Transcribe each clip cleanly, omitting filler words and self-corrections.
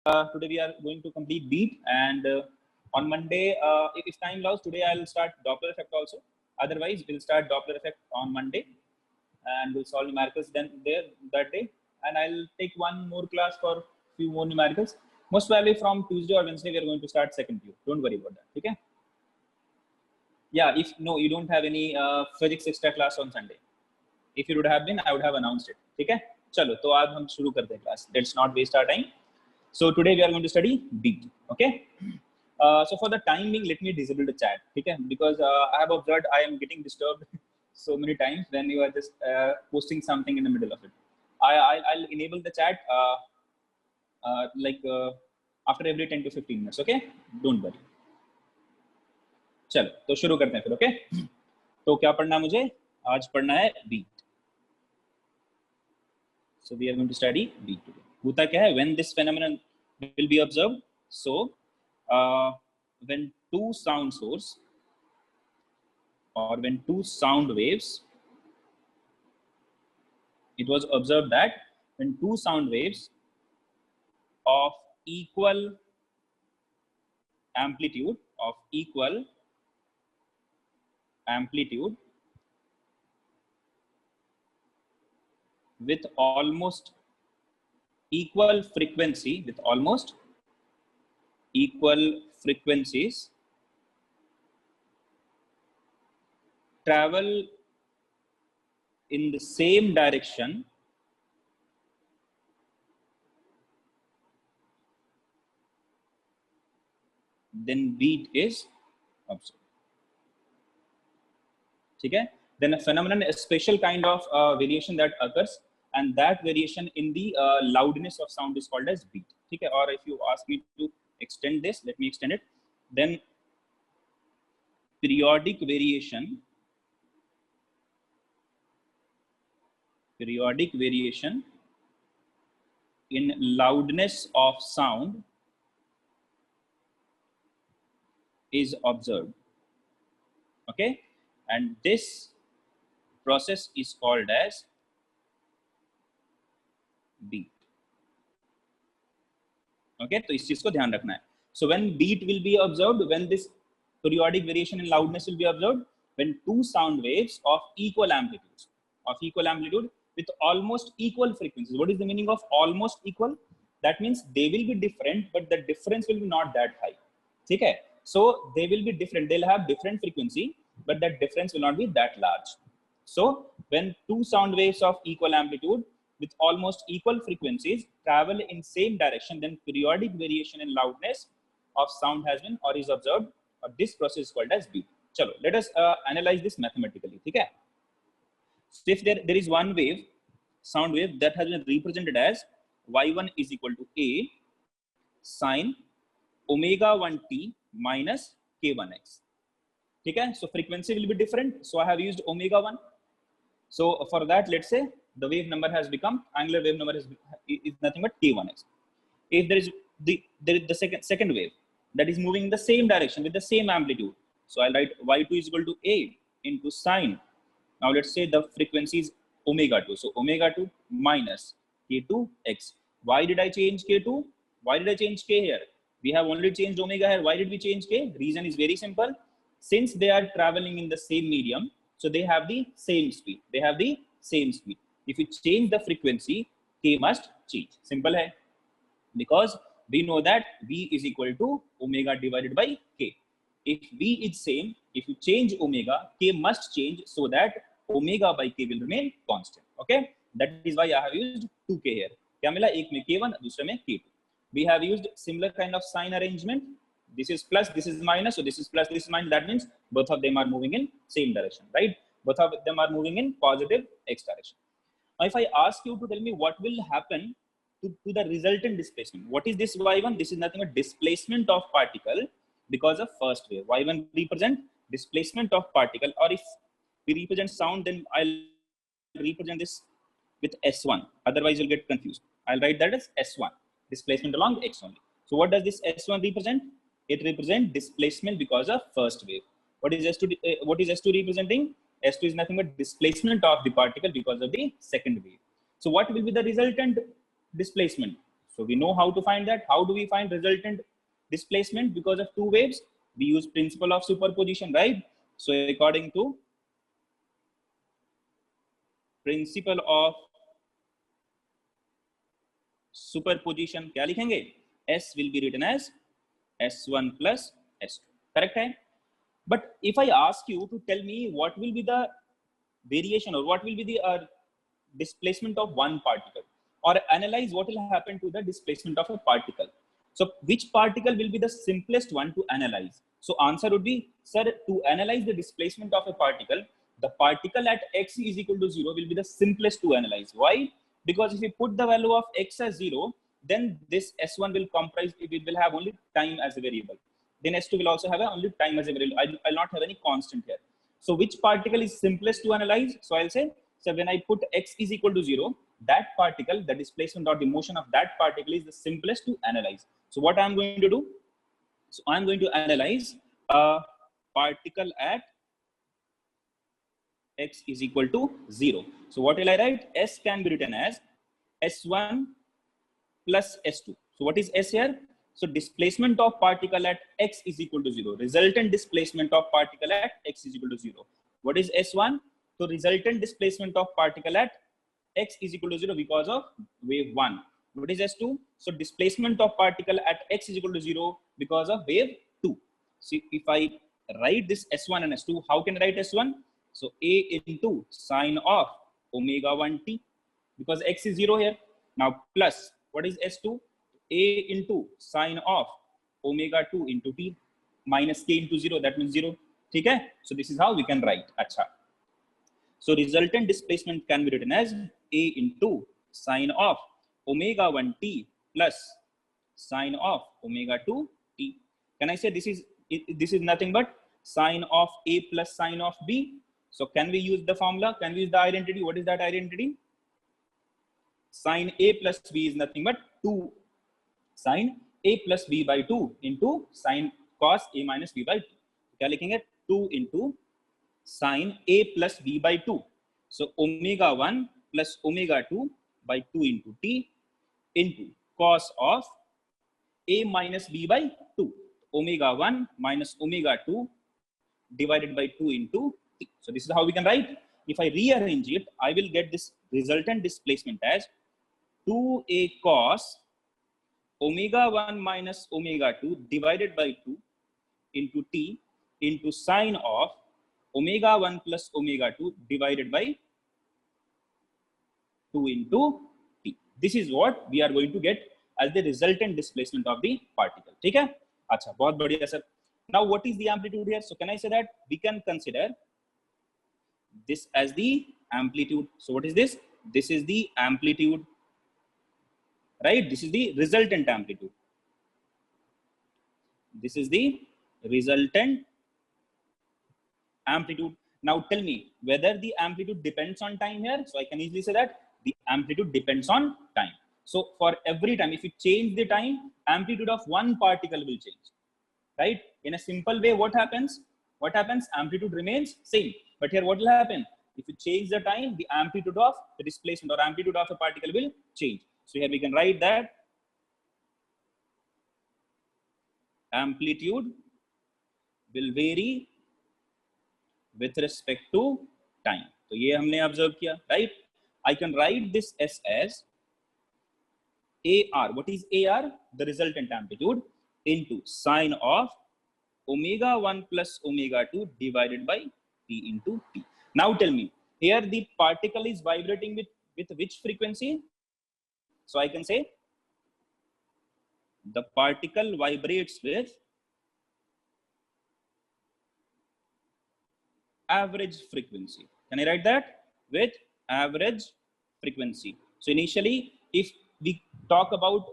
Today we are going to complete beat, and on Monday, if time allows, today I'll start Doppler effect also. Otherwise, we'll start Doppler effect on Monday, and we'll solve numericals then that day. And I'll take one more class for few more numericals. Most probably from Tuesday or Wednesday, we are going to start second view. Don't worry about that. Okay? Yeah. If no, you don't have any physics extra class on Sunday. If it would have been, I would have announced it. Okay? चलो तो आज हम शुरू करते हैं class. Let's not waste our time. So today we are going to study beat. Okay. So for the time being, let me disable the chat. Okay? Because I have observed I am getting disturbed so many times when you are just posting something in the middle of it. I'll enable the chat after every 10 to 15 minutes. Okay? Don't worry. चलो तो शुरू करते हैं फिर. Okay? तो क्या पढ़ना मुझे? आज पढ़ना है beat. So we are going to study beat today. होता क्या है? When this phenomenon will be observed, so when two sound source or when two sound waves, it was observed that when two sound waves of equal amplitude with almost equal frequencies travel in the same direction, then beat is observed. Okay? Then a phenomenon, a special kind of variation that occurs, and that variation in the loudness of sound is called as beat. Okay? Or if you ask me to extend this, let me extend it. Then periodic variation in loudness of sound is observed. Okay? And this process is called as beat. Okay, तो इस चीज को ध्यान रखना है. So when beat will be observed, when this periodic variation in loudness will be observed, when two sound waves of equal amplitude with almost equal frequencies. What is the meaning of almost equal? That means they will be different, but the difference will be not that high. Okay, so they will be different. They'll have different frequency, but that difference will not be that large. So when two sound waves of equal amplitude with almost equal frequencies travel in same direction, then periodic variation in loudness of sound has been or is observed, or this process is called as beat. Chalo, let us analyze this mathematically. Okay? So if there is one wave, sound wave, that has been represented as y1 is equal to a sine omega 1t minus k1x. Okay? So frequency will be different. So I have used omega 1. So for that, let's say the wave number has become, angular wave number is nothing but k1x. If there is the second wave that is moving in the same direction with the same amplitude, so I'll write y2 is equal to a into sine. Now let's say the frequency is omega 2. So omega 2 minus k2x. Why did I change k2? Why did I change k here? We have only changed omega here. Why did we change k? Reason is very simple. Since they are traveling in the same medium, so they have the same speed. If you change the frequency, k must change. Simple hai. Because we know that v is equal to omega divided by k. If v is same, if you change omega, k must change so that omega by k will remain constant. Okay? That is why I have used 2k here. क्या मिला? एक में k1, दूसरे में k2. We have used similar kind of sign arrangement. This is plus, this is minus, so this is plus, this is minus. That means both of them are moving in same direction, right? Both of them are moving in positive x direction. Now, if I ask you to tell me what will happen to the resultant displacement, what is this y1? This is nothing but displacement of particle because of first wave. Y1 represent displacement of particle, or if we represent sound, then I'll represent this with S1. Otherwise, you'll get confused. I'll write that as S1, displacement along x only. So what does this S1 represent? It represents displacement because of first wave. What is S2 representing? S2 is nothing but displacement of the particle because of the second wave. So what will be the resultant displacement? So we know how to find that. How do we find resultant displacement because of two waves? We use principle of superposition, right? So according to principle of superposition, क्या लिखेंगे? S will be written as S1 plus S2. Correct है? But if I ask you to tell me what will be the variation or what will be the displacement of one particle, or analyze what will happen to the displacement of a particle. So which particle will be the simplest one to analyze? So answer would be, sir, to analyze the displacement of a particle, the particle at x is equal to 0 will be the simplest to analyze. Why? Because if we put the value of x as 0, then this S1 will comprise, it will have only time as a variable. Then S2 will also have only time as a variable. I'll not have any constant here. So which particle is simplest to analyze? So I'll say, so when I put x is equal to 0, that particle, the displacement or the motion of that particle is the simplest to analyze. So what I'm going to do? So I'm going to analyze a particle at x is equal to 0. So what will I write? S can be written as S1 plus S2. So what is S here? So displacement of particle at x is equal to 0. Resultant displacement of particle at x is equal to 0. What is S1? So resultant displacement of particle at x is equal to 0 because of wave 1. What is S2? So displacement of particle at x is equal to 0 because of wave 2. See, if I write this S1 and S2, how can I write S1? So A into sine of omega 1t, because x is 0 here. Now plus, what is S2? A into sine of omega 2 into t minus k into 0, that means 0. Okay? So this is how we can write. Achha. So resultant displacement can be written as A into sine of omega 1t plus sine of omega 2t. Can I say this is nothing but sine of A plus sine of B? So can we use the formula? Can we use the identity? What is that identity? Sine A plus B is nothing but 2 sine A plus B by 2 into sine cos A minus B by 2. क्या लिखेंगे? 2 into sine A plus B by 2. So omega 1 plus omega 2 by 2 into t into cos of A minus B by 2. Omega 1 minus omega 2 divided by 2 into t. So this is how we can write. If I rearrange it, I will get this resultant displacement as 2a cos omega 1 minus omega 2 divided by 2 into t into sine of omega 1 plus omega 2 divided by 2 into t. This is what we are going to get as the resultant displacement of the particle. ठीक है? अच्छा, बहुत बढ़िया sir. Now what is the amplitude here? So can I say that we can consider this as the amplitude. So what is this? This is the amplitude, right? This is the resultant amplitude. This is the resultant amplitude. Now tell me whether the amplitude depends on time here. So I can easily say that the amplitude depends on time. So for every time, if you change the time, amplitude of one particle will change, right? In a simple way, what happens? What happens? Amplitude remains same. But here what will happen? If you change the time, the amplitude of the displacement or amplitude of a particle will change. So here we can write that amplitude will vary with respect to time. So ये हमने observe किया, right? I can write this as AR. What is AR? The resultant amplitude into sine of omega 1 plus omega 2 divided by t into t. Now tell me, here the particle is vibrating with which frequency? So I can say the particle vibrates with average frequency. Can I write that? With average frequency. So initially, if we talk about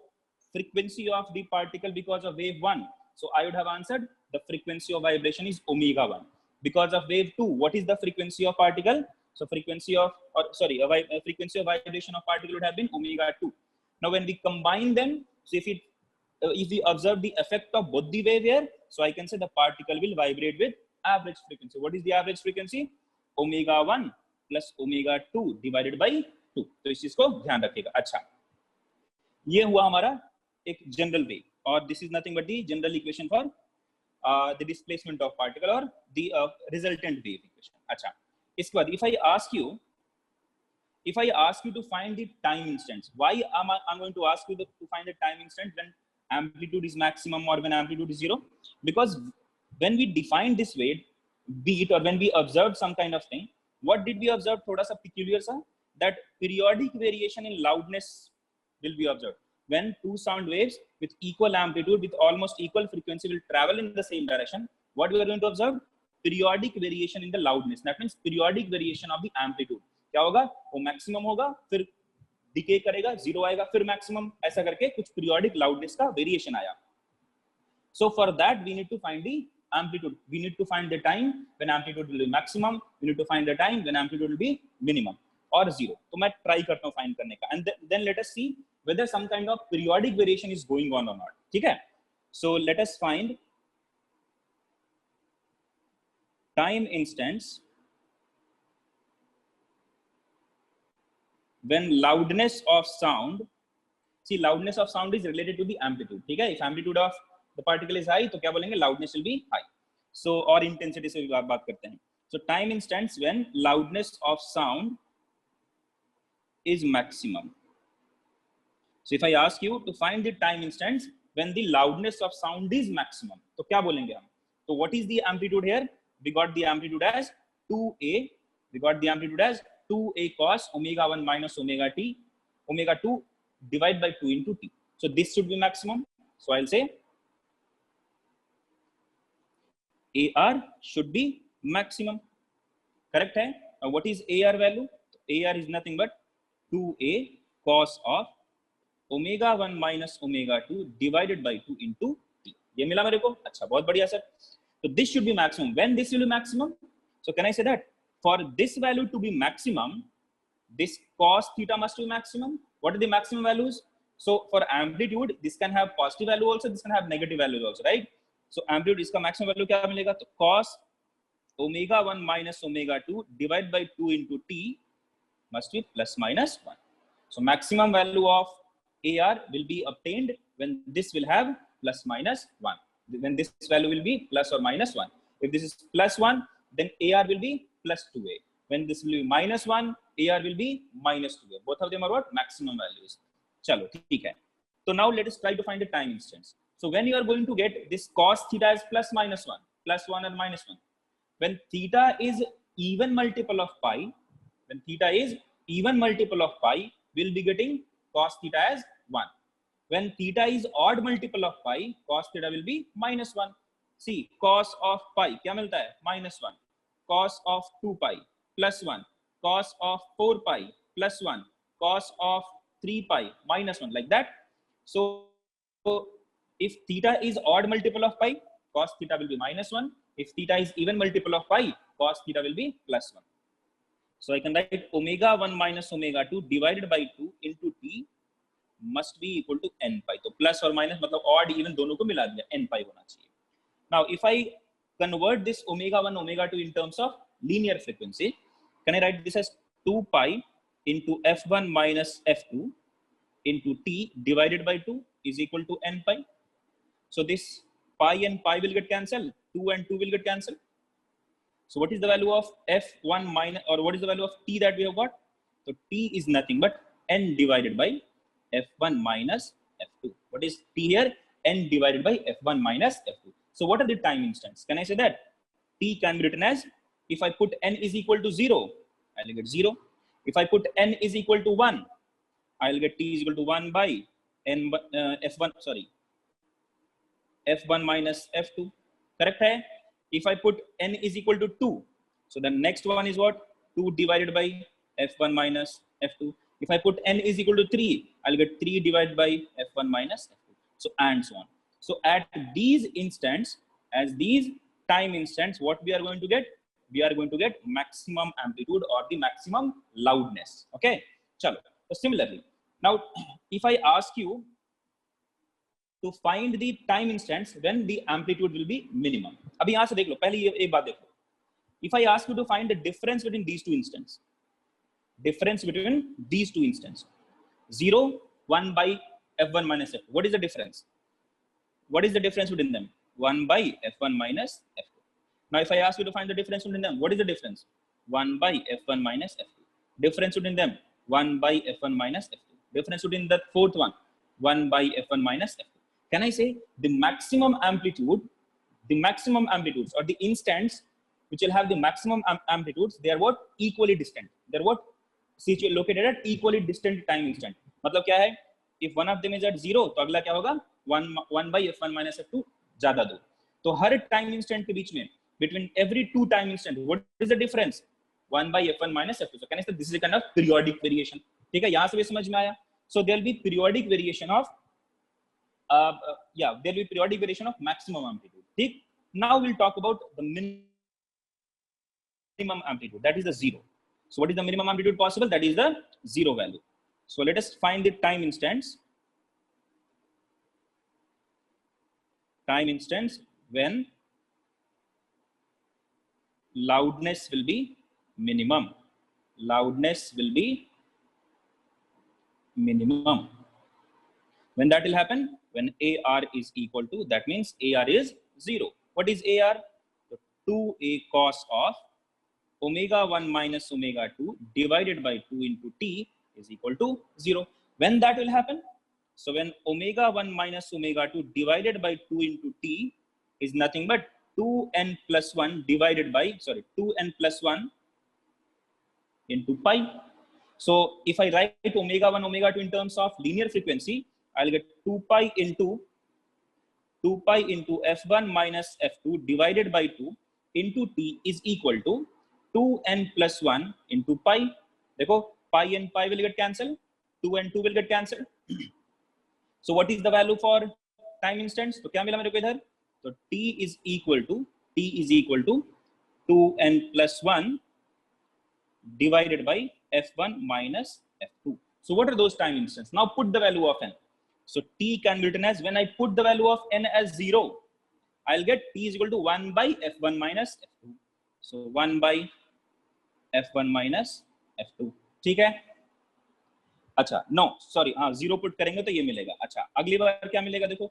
frequency of the particle because of wave 1, so I would have answered the frequency of vibration is omega 1. Because of wave 2, what is the frequency of particle? So frequency of, frequency of vibration of particle would have been omega 2. Now when we combine them, so if we observe the effect of both the wave here, so I can say the particle will vibrate with average frequency. What is the average frequency? Omega 1 plus omega 2 divided by 2. तो इस चीज को ध्यान रखिएगा. अच्छा, ये हुआ हमारा एक जनरल वे, और this is nothing but the general equation for the displacement of particle और द रिजल्टेंट वेव इक्वेशन. अच्छा, इसके बाद if I ask you to find the time instance, why I'm going to ask you to find the time instant when amplitude is maximum or when amplitude is zero? Because when we define this weight beat, or when we observed some kind of thing, what did we observe? Thoda sa peculiar sa, that periodic variation in loudness will be observed when two sound waves with equal amplitude with almost equal frequency will travel in the same direction. What we are going to observe? Periodic variation in the loudness. That means periodic variation of the amplitude. क्या होगा? वो maximum होगा, फिर decay करेगा, zero आएगा, फिर maximum, ऐसा करके कुछ पीरियोडिक लाउडनेस का वेरिएशन आया. So for that we need to find the amplitude. We need to find the time when amplitude will be maximum. We need to find the time when amplitude will be minimum or zero. तो मैं try करता हूँ find करने का, and then let us see whether some kind of periodic variation is going on or not. ठीक है? So let us find time instance when loudness of sound, see loudness of sound is related to the amplitude. ठीक है? If amplitude of the particle is high, तो क्या बोलेंगे? Loudness will be high. So और intensity से भी बात करते हैं. So time instance when loudness of sound is maximum. So if I ask you to find the time instance when the loudness of sound is maximum, तो क्या बोलेंगे हम? So what is the amplitude here? We got the amplitude as 2a. We got the amplitude as 2a cos omega 1 minus omega t, omega 2 divided by 2 into t. So this should be maximum. So I'll say AR should be maximum. Correct hai? Now what is AR value? AR is nothing but 2a cos of omega 1 minus omega 2 divided by 2 into t. ये मिला मेरे को? अच्छा, बहुत बढ़िया sir. So this should be maximum. When this will be maximum? So can I say that for this value to be maximum, this cos theta must be maximum? What are the maximum values? So for amplitude, this can have positive value also, this can have negative values also, right? So amplitude इसका maximum value क्या मिलेगा? तो cos omega 1 minus omega 2 divided by 2 into t must be plus minus 1. So maximum value of AR will be obtained when this will have plus minus 1. When this value will be plus or minus 1. If this is plus 1, then AR will be plus 2a. When this will be minus 1, AR will be minus 2a. Both of them are what? Maximum values. Chalo, theek hai. So now let us try to find the time instance. So when you are going to get this cos theta as plus minus 1, plus 1 and minus 1. When theta is even multiple of pi, when theta is even multiple of pi, we'll be getting cos theta as 1. When theta is odd multiple of pi, cos theta will be minus 1. See, cos of pi, क्या मिलता है? Minus 1. Cos of 2 pi, plus 1. Cos of 4 pi, plus 1. Cos of 3 pi, minus 1, like that. So if theta is odd multiple of pi, cos theta will be minus 1. If theta is even multiple of pi, cos theta will be plus 1. So I can write omega 1 minus omega 2 divided by 2 into t must be equal to n pi. So plus or minus मतलब odd even दोनों को मिला दिया, n pi होना चाहिए. Now if I convert this omega 1 omega 2 in terms of linear frequency, can I write this as 2 pi into f1 minus f2 into t divided by 2 is equal to n pi. So this pi and pi will get cancelled, 2 and 2 will get cancelled. So what is the value of f1 minus, or what is the value of t that we have got? So t is nothing but n divided by f1 minus f2. What is t here? N divided by f1 minus f2. So what are the time instants? Can I say that t can be written as, if I put n is equal to 0, I'll get 0. If I put n is equal to 1, I'll get t is equal to 1 by n f1, sorry, f1 minus f2. Correct hai? If I put n is equal to 2, so the next one is what? 2 divided by f1 minus f2. If I put n is equal to 3, I'll get 3 divided by f1 minus f2. So and so on. So at these instants, as these time instants, what we are going to get? We are going to get maximum amplitude or the maximum loudness. Okay. Chalo. So similarly, now if I ask you to find the time instants when the amplitude will be minimum. अभी यहाँ से देख लो, पहले ये एक बात देखो. If I ask you to find the difference between these two instants, 0, 1 by f1 minus f2. What is the difference? What is the difference between them? 1 by f1 minus f2. Now, if I ask you to find the difference between them, what is the difference? 1 by f1 minus f2. Difference between them, 1 by f1 minus f2. Difference between the fourth one, 1 by f1 minus f2. Can I say the maximum amplitudes or the instants which will have the maximum amplitudes, they are what? Equally distant. They are what? Located at equally distant time instant. मतलब क्या है? If one of them is at 0, तो अगला क्या होगा? 1 by f1 minus f2 ज़्यादा दो. तो हर time instant के बीच में, between every two time instant, what is the difference? 1 by f1 minus f2. So can I say this is a kind of periodic variation? ठीक है, यहाँ से भी समझ में आया. So there will be periodic variation of there will be periodic variation of maximum amplitude. ठीक? Now we'll talk about the minimum amplitude. That is the 0. So what is the minimum amplitude possible? That is the 0 value. So let us find the time instants. Time instants when loudness will be minimum. Loudness will be minimum. When that will happen? When AR is equal to, that means AR is 0. What is AR? So 2A cos of omega 1 minus omega 2 divided by 2 into T is equal to 0. When that will happen? So when omega 1 minus omega 2 divided by 2 into T is nothing but 2n plus 1 divided by, 2n plus 1 into pi. So if I write omega 1, omega 2 in terms of linear frequency, I'll get 2 pi into f1 minus f2 divided by 2 into T is equal to 2n plus 1 into pi. देखो, pi and pi will get cancelled. 2 and 2 will get cancelled. So what is the value for time instants? तो क्या मिला मेरे को इधर? तो T is equal to 2n plus 1 divided by f1 minus f2. So what are those time instants? Now put the value of n. So T can be written as, when I put the value of n as 0, I'll get T is equal to 1 by f1 minus f2. So 1 by f1 minus f2. ठीक है? अच्छा, no, sorry, हाँ 0 put करेंगे तो ये मिलेगा. अच्छा, अगली बार क्या मिलेगा देखो.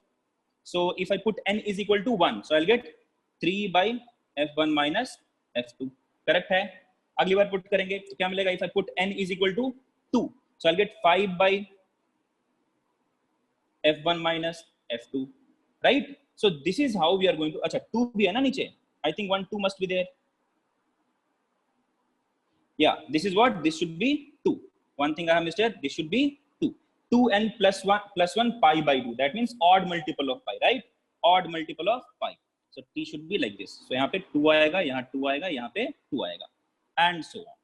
So if I put n is equal to 1, so I'll get 3 by f1 minus f2. Correct है? अगली बार put करेंगे तो क्या मिलेगा? If I put n is equal to 2, so I'll get 5 by f1 minus f2. Right? So this is how we are going to. अच्छा, 2 भी है ना नीचे? I think 1, 2 must be there. Yeah, this is what? This should be 2. One thing I have missed here, this should be 2. 2n plus 1 pi by 2. That means odd multiple of pi, right? Odd multiple of pi. So T should be like this. So यहाँ पे 2 आएगा, यहाँ 2 आएगा, यहाँ पे 2 आएगा, and so on.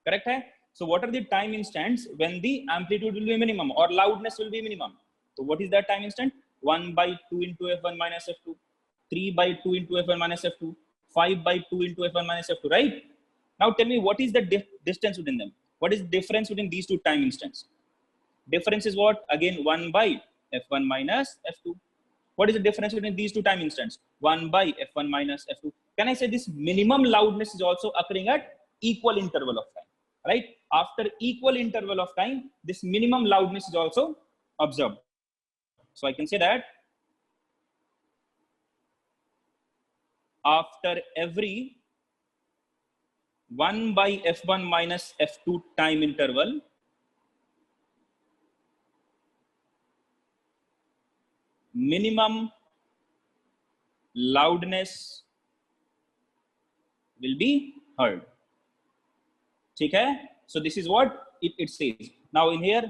Correct है? So what are the time instants when the amplitude will be minimum or loudness will be minimum? So what is that time instant? 1 by 2 into f1 minus f2, 3 by 2 into f1 minus f2, 5 by 2 into f1 minus f2, right? Now tell me, what is the distance between them? What is the difference between these two time instants? Difference is what? Again, 1 by f1 minus f2. What is the difference between these two time instants? 1 by f1 minus f2. Can I say this minimum loudness is also occurring at equal interval of time, right? After equal interval of time, this minimum loudness is also observed. So I can say that after every 1 by f1 minus f2 time interval, minimum loudness will be heard. ठीक है? So this is what it says. Now in here,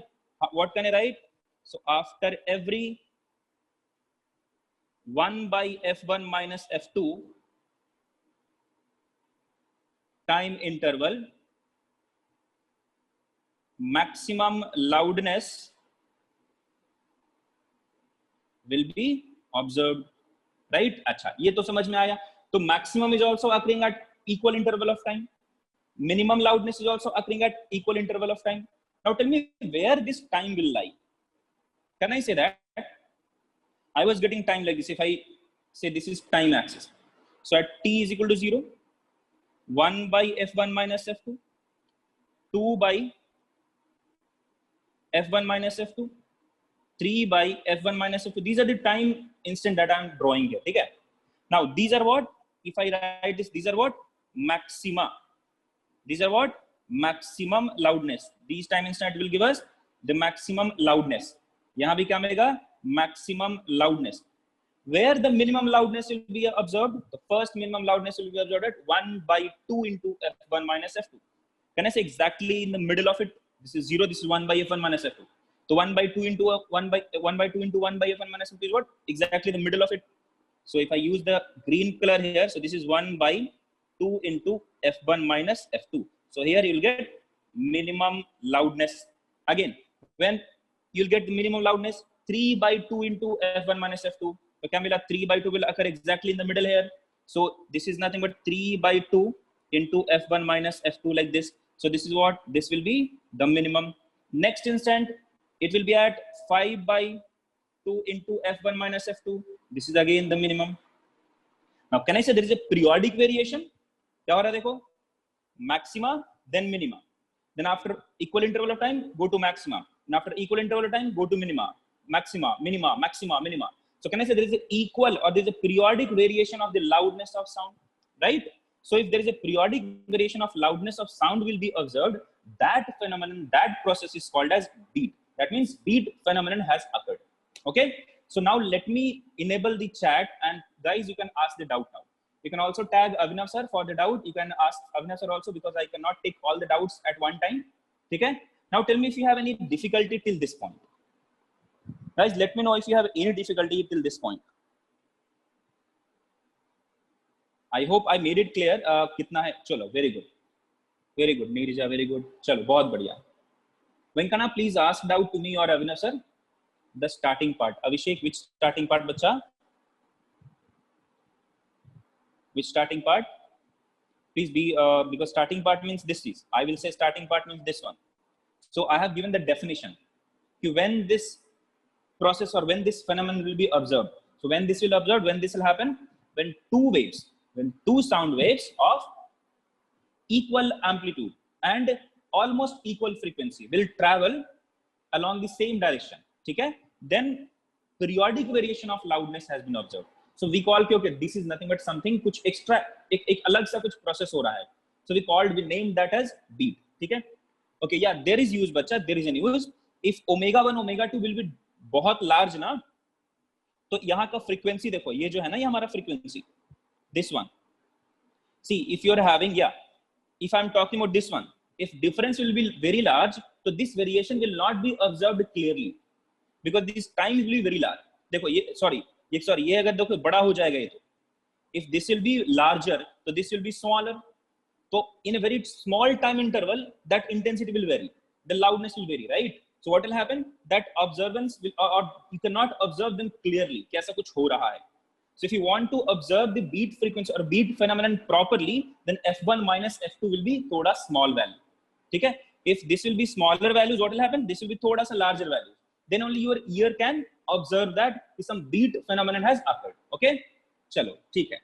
what can I write? So after every 1 by f1 minus f2 time interval, maximum loudness will be observed, right? अच्छा, ये तो समझ में आया. तो maximum is also occurring at equal interval of time. Minimum loudness is also occurring at equal interval of time. Now tell me where this time will lie. Can I say that? I was getting time like this. If I say this is time axis. So at t is equal to 0, 1 by f1 minus f2, 2 by f1 minus f2. 3 by f1 minus f2. These are the time instant that I'm drawing here. Okay. Now these are what? If I write this, these are what? Maxima. These are what? Maximum loudness. These time instant will give us the maximum loudness. यहाँ भी क्या मिलेगा? Maximum loudness. Where the minimum loudness will be observed? The first minimum loudness will be observed at 1 by 2 into f1 minus f2. Can I say exactly in the middle of it? This is 0. This is 1 by f1 minus f2. So 1 by 2 into 1 by 2 into 1 by f1 minus f2 is what? Exactly the middle of it. So if I use the green color here, so this is 1 by 2 into f1 minus f2. So here you will get minimum loudness. Again, when you'll get the minimum loudness, 3 by 2 into f1 minus f2. So Camilla, 3 by 2 will occur exactly in the middle here. So this is nothing but 3 by 2 into f1 minus f2 like this. So this is what? This will be the minimum. Next instant, it will be at 5 by 2 into f1 minus f2. This is again the minimum. Now, can I say there is a periodic variation? क्या हो रहा है देखो? Maxima, then minima. Then after equal interval of time, go to maxima. And after equal interval of time, go to minima. Maxima, minima, maxima, minima. So can I say there is an equal or there is a periodic variation of the loudness of sound, right? So if there is a periodic variation of loudness of sound will be observed, that phenomenon, that process is called as beat. That means beat phenomenon has occurred. Okay. So now let me enable the chat, and guys, you can ask the doubt now. You can also tag Avinav sir for the doubt. You can ask Avinav sir also, because I cannot take all the doubts at one time. Okay. Now tell me if you have any difficulty till this point. Guys, let me know if you have any difficulty till this point. I hope I made it clear. कितना है? चलो, very good. Very good. Neerija, very good. चलो, बहुत बढ़िया. Venkana, please ask doubt to me or Avinav sir. The starting part. Abhishek, which starting part, bacha? Which starting part? Please be, because starting part means this is. I will say starting part means this one. So I have given the definition. When this process or when this phenomenon will be observed. So when this will observe, when this will happen? When two sound waves of equal amplitude and almost equal frequency will travel along the same direction. Okay? Then periodic variation of loudness has been observed. So we call okay, this is nothing but something कुछ extra एक अलग सा कुछ process हो रहा है. So we named that as beat. Okay? Okay, yeah, there is use बच्चा, there is an use. If omega 1 omega 2 will be बहुत large ना, तो यहाँ का frequency देखो, ये जो है ना, ये हमारा frequency, this one. See, if you are having, yeah, if I am talking about this one, if difference will be very large, so this variation will not be observed clearly because this time will be very large. देखो ये sorry ये अगर देखो बड़ा हो जाएगा ये तो, if this will be larger, so this will be smaller. So in a very small time interval, that intensity will vary, the loudness will vary, right? So what will happen? That observance will, or you cannot observe them clearly. कैसा कुछ हो रहा है? So if you want to observe the beat frequency or beat phenomenon properly, then f1 minus f2 will be थोड़ा small value. ठीक है? If this will be smaller values, what will happen? This will be थोड़ा सा larger value. Then only your ear can observe that some beat phenomenon has occurred. Okay? चलो, ठीक है.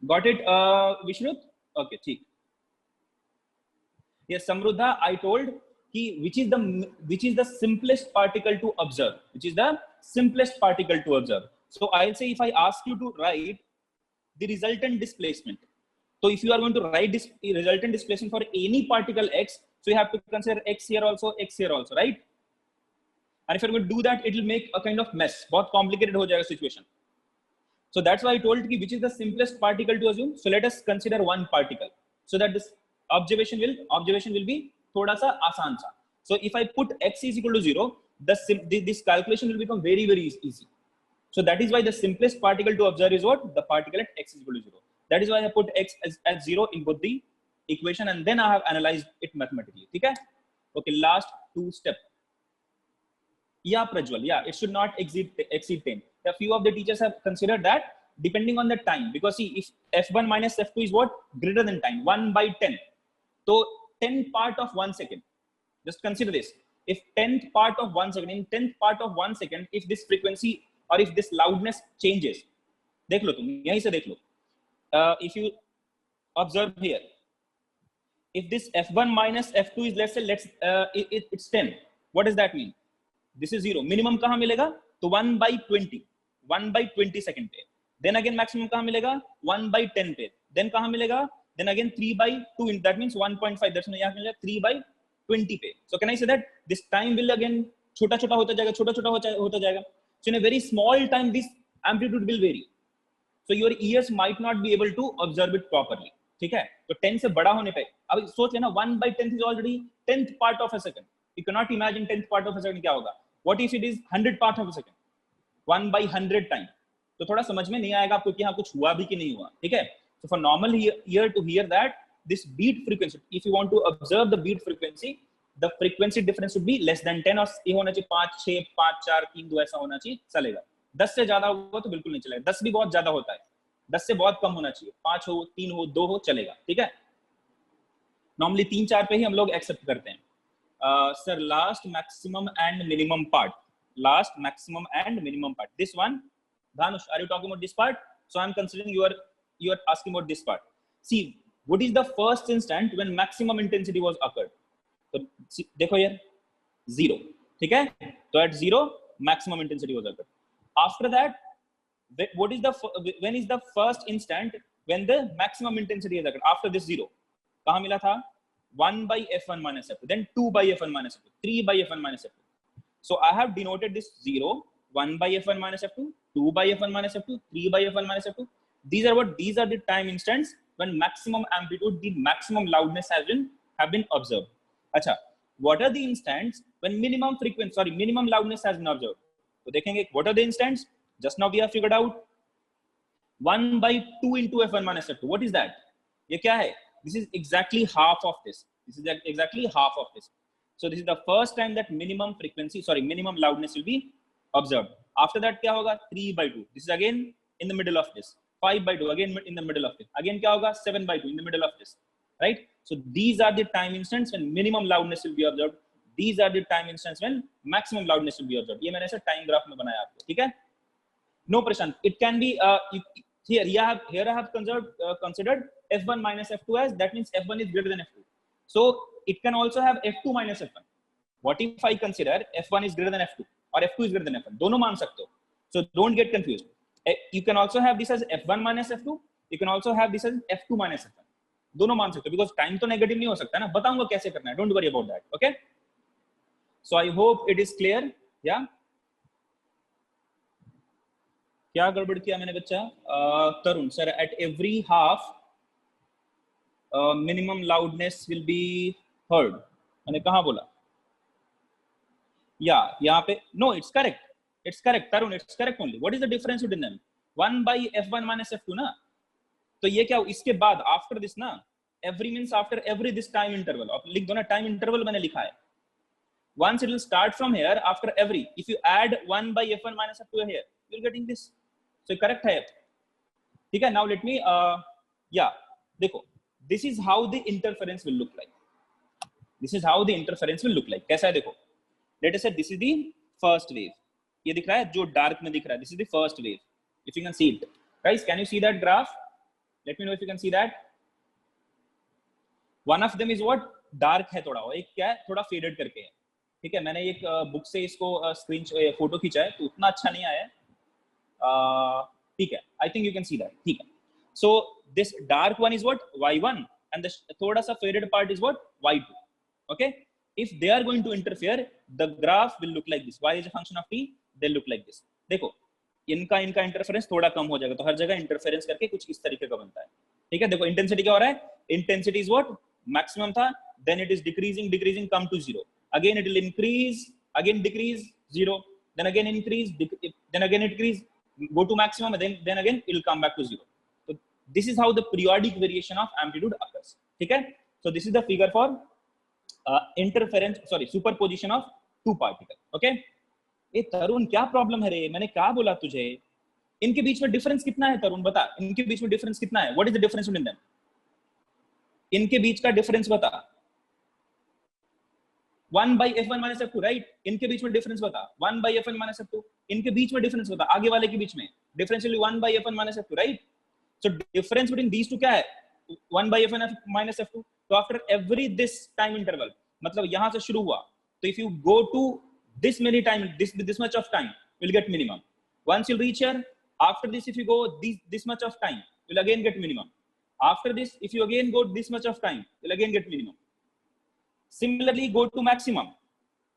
Got it, Vishnut? Okay, ठीक. Yes, Samruddha, I told which is the simplest particle to observe. Which is the simplest particle to observe. So I'll say if I ask you to write the resultant displacement. So if you are going to write this resultant displacement for any particle x, so you have to consider x here also, right? And if you're going to do that, it will make a kind of mess. बहुत complicated हो जाएगा situation. So that's why I told you which is the simplest particle to assume. So let us consider one particle, so that this observation will be थोड़ा सा आसान सा. So if I put x is equal to 0, this calculation will become very, very easy. So that is why the simplest particle to observe is what? The particle at x is equal to 0. That is why I put x as 0 in both the equation, and then I have analyzed it mathematically. Okay? Okay, last two steps. Yeah, Prajwal, yeah, it should not exceed 10. A few of the teachers have considered that depending on the time, because see, if f1 minus f2 is what? Greater than time, 1 by 10. So 10th part of 1 second. Just consider this. If 10th part of 1 second, in 10th part of 1 second, if this frequency or if this loudness changes, देख लो तुम, यहीं से देख लो. If you observe here, if this f1 minus f2 is, let's say, it's 10. What does that mean? This is 0, minimum कहाँ मिलेगा? तो 1/20 second पे। Then again maximum कहाँ मिलेगा? 1/10 पे। देन कहाँ मिलेगा? Then again 3/2, that means 1.5, that's यहाँ मिलेगा 3/20 पे। So can I say that this time will again छोटा छोटा होता जाएगा, छोटा छोटा होता जाएगा। So in a very small time this amplitude will very, so your ears might not be able to observe it properly. ठीक है, तो 10 से बड़ा होने पे अब सोच लेना 1/10 is already 10th part of a second. You can not imagine 10th part of a second क्या होगा। What if it is 100 part of a second, 1/100 time. तो थोड़ा समझ में नहीं आएगा आपको कि हाँ कुछ हुआ भी कि नहीं हुआ। ठीक है, so for normal ear to hear that this beat frequency, if you want to observe the beat frequency, the frequency difference should be less than 10, और ये होना चाहिए 5 6 5 4 3 2 ऐसा होना चाहिए, चलेगा। 10 से ज्यादा होगा तो बिल्कुल नहीं चलेगा, 10 भी बहुत ज्यादा होता है, 10 से बहुत कम होना चाहिए, 5 हो 3 हो 2 हो चलेगा। ठीक है, नॉर्मली 3 4 पे ही हम लोग एक्सेप्ट करते हैं। Sir last maximum and minimum part, last maximum and minimum part, this one Dhanush, are you talking about this part? So I'm considering you are asking about this part. See, what is the first instant when maximum intensity was occurred? So देखो यार 0, ठीक है, तो at 0 maximum intensity was occurred. After that, when is the first instant when the maximum intensity is occurred? After this 0, कहाँ मिला था? 1/f1 minus f2, then 2/f1 minus f2, 3/f1 minus f2. So I have denoted this 0, 1/f1 minus f2, 2/f1 minus f2, 3/f1 minus f2. These are the time instants when maximum amplitude, the maximum loudness have been observed. अच्छा, what are the instants when minimum frequency, minimum loudness has been observed? तो देखेंगे what are the instants. Just now we have figured out 1/2 into f1 minus f2. What is that? ये क्या है? This is exactly half of this. This is exactly half of this. So this is the first time that minimum loudness will be observed. After that क्या होगा? 3/2. This is again in the middle of this. 5/2 again in the middle of this. Again क्या होगा? 7/2 in the middle of this. Right? So these are the time instants when minimum loudness will be observed. These are the time instants when maximum loudness will be observed. ये मैंने ऐसा time graph में बनाया आपको, ठीक है? No Prashant, it can be here I have considered f1 minus f2 as, that means f1 is greater than f2. So it can also have f2 minus f1. What if I consider f1 is greater than f2 or f2 is greater than f1? दोनों मान सकते हो, so don't get confused. You can also have this as f1 minus f2, you can also have this as f2 minus f1. दोनों मान सकते हो, because time तो negative नहीं हो सकता ना, बताऊंगा कैसे करना है, don't worry about that. Okay, so I hope it is clear. Yeah, क्या गड़बड़ किया मैंने बच्चा? तरुण sir, at every half minimum loudness will be heard. मैंने कहाँ बोला? यहाँ पे no, it's correct Tarun, it's correct only. What is the difference between them? 1/f1 minus f2 ना, तो ये क्या इसके बाद after this ना, every means after every this time interval, आप लिख दो ना, time interval मैंने लिखा है. Once it will start from here, after every, if you add 1/f1 minus f2 here, you're getting this. So correct है, ठीक है? Now let me देखो, this is how the interference will look like. कैसा है देखो, let us say this is the first wave. ये दिख रहा है जो डार्क में दिख रहा है, this is the first wave. If you can see it, guys, can you see that graph? Let me know if you can see that. One of them is what? Dark है थोड़ा, और एक क्या है, थोड़ा faded करके है, ठीक है? मैंने एक बुक से इसको फोटो खींचा है, तो उतना अच्छा नहीं आया है, ठीक है? I think you can see that, ठीक है? So this dark one is what? Y1, and the थोड़ा सा faded part is what? Y2. Okay, if they are going to interfere, the graph will look like this. Y is a function of t, they look like this. देखो, इनका interference थोड़ा कम हो जाएगा, तो हर जगह interference करके कुछ इस तरीके का बनता है, ठीक है? देखो इंटेंसिटी क्या हो रहा है, इंटेंसिटी इज व्हाट, मैक्सिमम था, then it is decreasing come to 0, again it will increase, again decrease 0, then again increase, then again decrease, go to maximum, then again it will come back to 0. So this is how the periodic variation of amplitude occurs, ठीक है? So this is the figure for superposition of two particles. Okay, ए तरुण क्या problem है रे, मैंने क्या बोला तुझे? इनके बीच में डिफरेंस कितना है तरुण, बता, इनके बीच में डिफरेंस कितना है? What is the difference between them? इनके बीच का डिफरेंस बता. 1/f1 minus f2, right? इनके बीच में डिफरेंस बता. 1/f1 minus f2, इनके बीच में डिफरेंस बता, आगे वाले के बीच में difference will 1/f1 minus f2, right? So difference between these two क्या है? 1/f1 minus f2. तो after every this time interval, मतलब यहां से शुरू हुआ, तो if you go to this many time, this much of time, you'll get minimum. Once you reach here, after this, if you go this much of time, you'll again get minimum. After this, if you again go this much of time, you'll again get minimum. Similarly, go to maximum.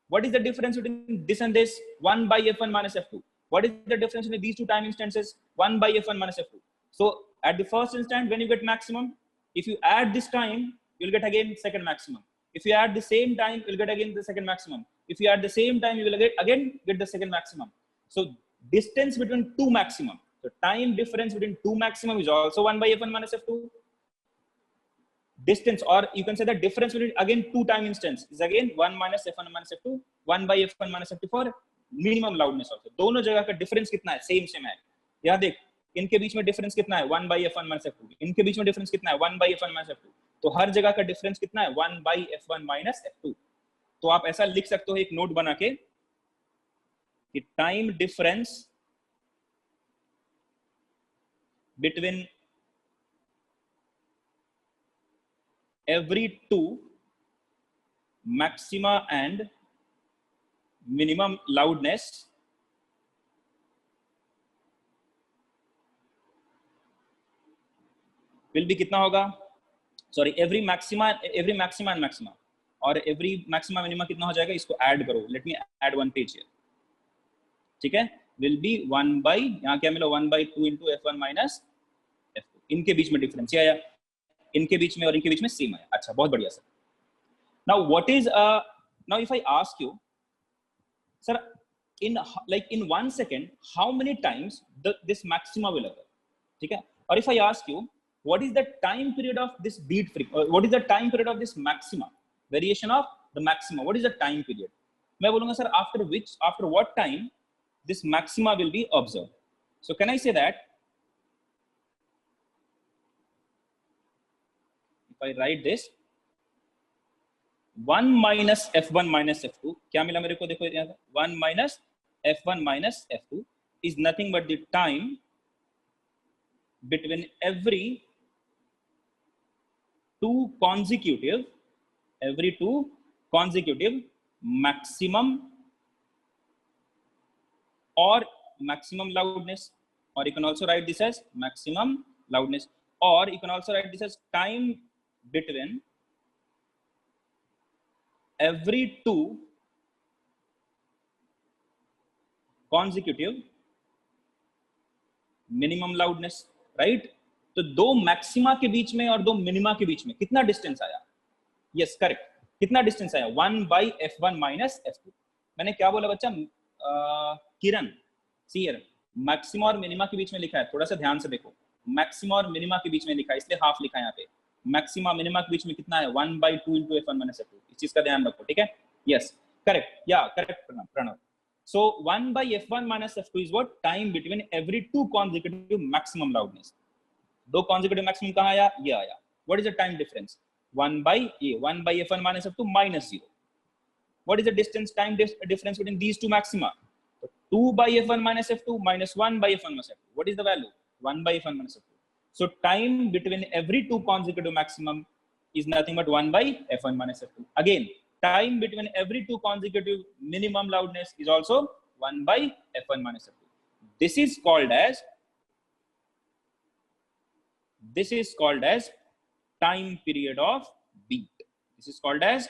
What is the difference between this and this? 1 by f1 minus f2. What is the difference between these two time instances? 1 by f1 minus f2. So at the first instant, when you get maximum, if you add this time, you'll get again second maximum. If you add the same time, you'll get again the second maximum. If you add the same time, you will again get the second maximum. So distance between two maximum. So time difference between two maximum is also 1 by f1 minus f2. Distance, or you can say the difference between again two time instance is again 1 minus f1 minus f2, 1 by f1 minus f2 for minimum loudness also. दोनों जगह का difference कितना है? Same है. यहाँ देख, इनके बीच में difference कितना है? 1 by f1 minus f2. इनके बीच में difference कितना है? 1 by f1 minus f2. तो हर जगह का difference कितना है? 1 by f1 minus f2. तो आप ऐसा लिख सकते हो एक नोट बना के कि time difference between every two maxima and minimum loudness will be कितना होगा? Sorry, every maxima and maxima, और every maxima minima कितना हो जाएगा? इसको ऐड करो. Let me add one page here. ठीक है? Will be 1 by, यहाँ क्या मिला? 1 by 2 into f1 minus f2. इनके बीच में डिफरेंस ये आया, इनके बीच में और इनके बीच में सेम आया. अच्छा, बहुत बढ़िया sir. Now what is now if I ask you, sir, in 1 second, how many times this maxima will occur? ठीक है? और if I ask you, what is the time period of this beat frequency? What is the time period of this maxima? Variation of the maxima. What is the time period? मैं बोलूँगा sir, after what time this maxima will be observed? So can I say that if I write this 1 minus f1 minus f2, क्या मिला मेरे को? देखो यहाँ 1 minus f1 minus f2 is nothing but the time between every two consecutive maximum or maximum loudness, or you can also write this as maximum loudness, or you can also write this as time between every two consecutive minimum loudness, right? तो दो maxima के बीच में और दो minima के बीच में कितना डिस्टेंस आया? Yes, correct. कितना डिस्टेंस आया? 1 by f1 minus f2. मैंने क्या बोला बच्चा? किरण, सी हियर, मैक्सिमा और मिनिमा के बीच में लिखा है. थोड़ा सा ध्यान से देखो, मैक्सिमा और मिनिमा के बीच में लिखा है, इसलिए हाफ लिखा है यहाँ पे. मैक्सिमा मिनिमा के बीच में कितना है? 1 by 2 into f1 minus f2. इस चीज का ध्यान रखो, ठीक है? Yes, correct. या correct Pranav. So 1 by f1 minus f2 is what? Time between every two consecutive maximum loudness. दो consecutive maximum कहाँ आया? ये आया. What is the time difference? 1 by f1 minus f2 minus 0. What is the time difference between these two maxima? 2 by f1 minus f2 minus 1 by f1 minus f2. What is the value? 1 by f1 minus f2. So time between every two consecutive maximum is nothing but 1 by f1 minus f2. Again, time between every two consecutive minimum loudness is also 1 by f1 minus f2. This is called as time period of beat. This is called as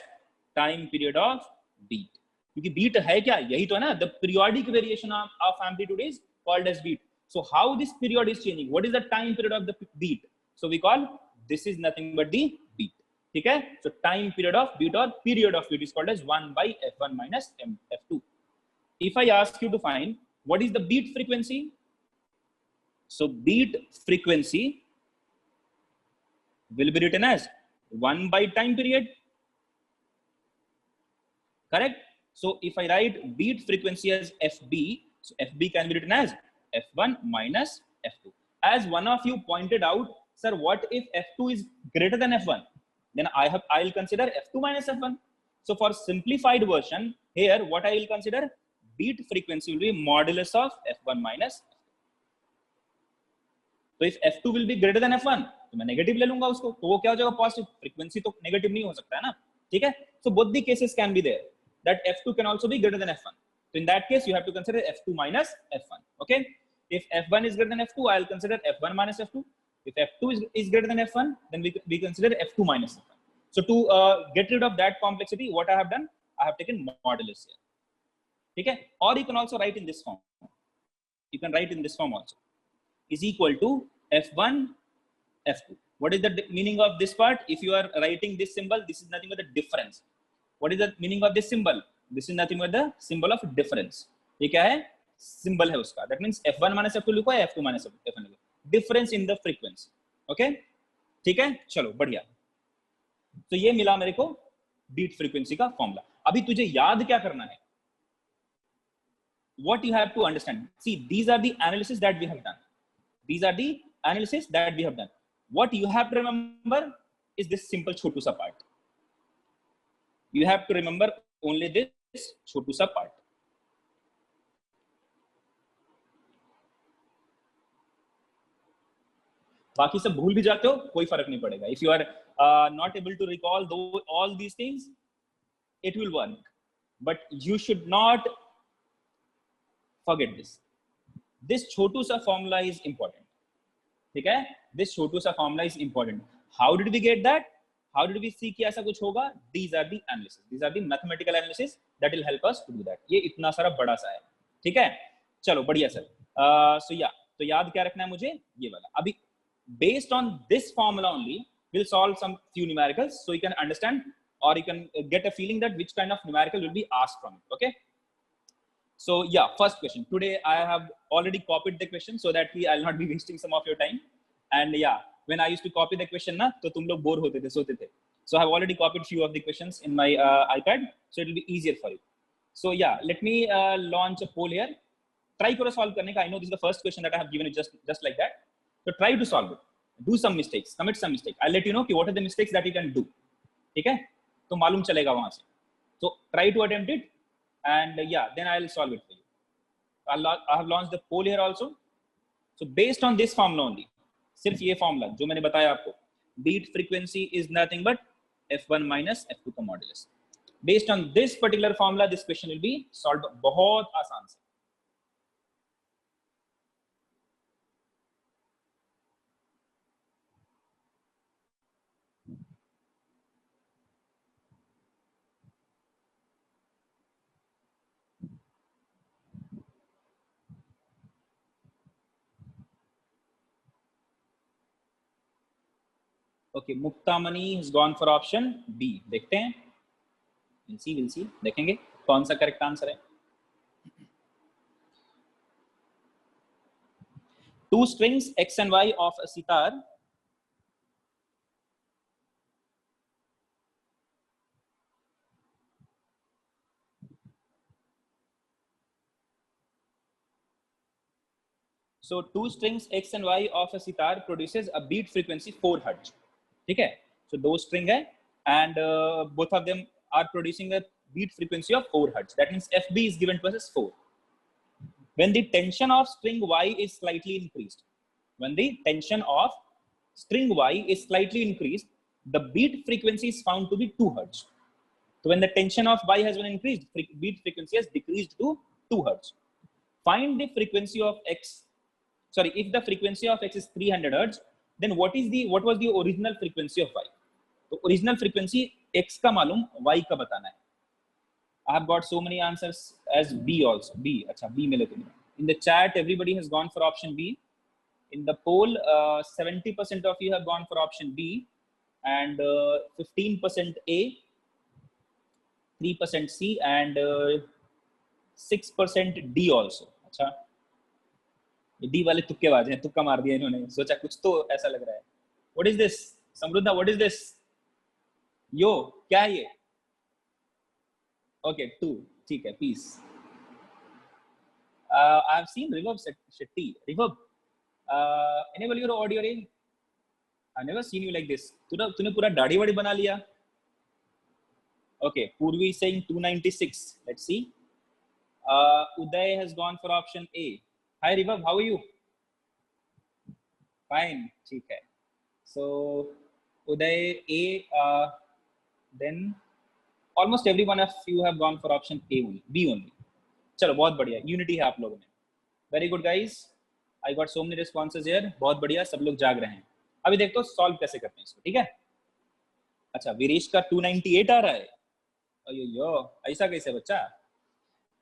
time period of beat. क्योंकि beat है क्या? यही तो है ना. The periodic variation of amplitude is called as beat. So how this period is changing? What is the time period of the beat? So we call this is nothing but the beat. ठीक है? So time period of beat or period of beat is called as 1 by f1 minus f2. If I ask you to find what is the beat frequency, so beat frequency will be written as 1 by time period. Correct? So if I write beat frequency as FB, so FB can be written as F1 minus F2. As one of you pointed out, sir, what if F2 is greater than F1? Then I'll consider F2 minus F1. So for simplified version, here what I will consider, beat frequency will be modulus of F1 minus F2. तो if F2 will be greater than F1, तो मैं negative ले लूंगा उसको, तो वो क्या हो जाएगा? पॉजिटिव. फ्रीक्वेंसी तो नेगेटिव नहीं हो सकता है ना. ठीक है? So both the cases can be there, that F2 can also be greater than F1. So in that case, you have to consider F2 minus F1. Okay. If F1 is greater than F2, I'll consider F1 minus F2. If F2 is greater than F1, then we consider F2 minus F1. So to get rid of that complexity, what I have done, I have taken modulus here. Okay. Or you can also write in this form. You can write in this form also. Is equal to F1 F2. What is the meaning of this part? If you are writing this symbol, this is nothing but the difference. What is the meaning of this symbol? This is nothing but the symbol of difference. ये क्या है? Symbol है उसका. That means F1 minus F2 लिखो या F2 minus F1 लिखो. Difference in the frequency. Okay? ठीक है? चलो बढ़िया. तो ये मिला मेरे को बीट फ्रीक्वेंसी का फॉर्मूला. अभी तुझे याद क्या करना है? What you have to understand. See, these are the analysis that we have done. These are the analysis that we have done. What you have to remember is this simple छोटू सा part. You have to remember only this छोटू सा part. बाकी सब भूल भी जाते हो, कोई फर्क नहीं पड़ेगा. If you are not able to recall all these things, it will work. But you should not forget this. This छोटू सा formula is important. ठीक है? This छोटू सा formula is important. How did we get that? How did we see कि ऐसा कुछ होगा? These are the analysis. These are the mathematical analysis that will help us to do that. ये इतना सारा बड़ा सा है. ठीक है? चलो बढ़िया सर. So yeah, तो याद क्या रखना है मुझे? ये वाला. अभी based on this formula only, we'll solve some few numericals so you can understand or you can get a feeling that which kind of numerical will be asked from it. Okay? So yeah, first question. Today I have already copied the question so that I'll not be wasting some of your time. And yeah, when I used to copy the question, na, to tum log bore hote the, sote the. So I have already copied few of the questions in my iPad, so it will be easier for you. So yeah, let me launch a poll here. Try to solve karne ka. I know this is the first question that I have given you just like that. So try to solve it. Do some mistakes, commit some mistakes. I'll let you know what are the mistakes that you can do. ठीक है? तो मालूम चलेगा वहाँ से. So try to attempt it. And yeah, then I'll solve it for you. I have launched the poll here also. So based on this formula only, सिर्फ ये formula जो मैंने बताया आपको, beat frequency is nothing but F1 minus F2 का modulus. Based on this particular formula, this question will be solved बहुत आसान से. Okay, Muktamani has gone for option B. देखते हैं. We'll see. देखेंगे कौन सा correct answer है. Two strings X and Y of a sitar So two strings X and Y of a sitar produces a beat frequency 4 Hz. ठीक है? So those string है and both of them are producing a beat frequency of 4 Hz. That means FB is given to us as 4. When the tension of string Y is slightly increased, the beat frequency is found to be 2 Hz. So when the tension of Y has been increased, beat frequency has decreased to 2 Hz. Find the frequency of X. Sorry, if the frequency of X is 300 Hz, then what was the original frequency of Y? So original frequency X का मालूम, Y का बताना है. I have got so many answers as B also. B, अच्छा B मिले तुम्हें. In the chat, everybody has gone for option B. In the poll, 70% of you have gone for option B, and 15% A, 3% C, and 6% D also. अच्छा, D वाले तुक्के बाज हैं, तुक्का मार दिया इन्होंने. सोचा कुछ तो ऐसा लग रहा है. What is this? समृद्धा, what is this? Yo, क्या है ये? Okay, 2. ठीक है, peace. I have seen Reverb Shetty. Reverb, enable your audio range. I've never seen you like this. तूने पूरा दाढ़ी वाड़ी बना लिया. Okay, Purvi is saying 296. Let's see. Uday has gone for option A. Hi Reverb, how are you? Fine, ठीक है. So Uday A. Then almost every one of you have gone for option A only, B only. चलो बहुत बढ़िया, unity है आप लोगों में, very good guys, I got so many responses here, बहुत बढ़िया, सब लोग जाग रहे हैं। अभी देखो सॉल्व कैसे करते हैं इसको, ठीक है। अच्छा वीरेश का 298 आ रहा है, अयो ऐसा कैसे बच्चा,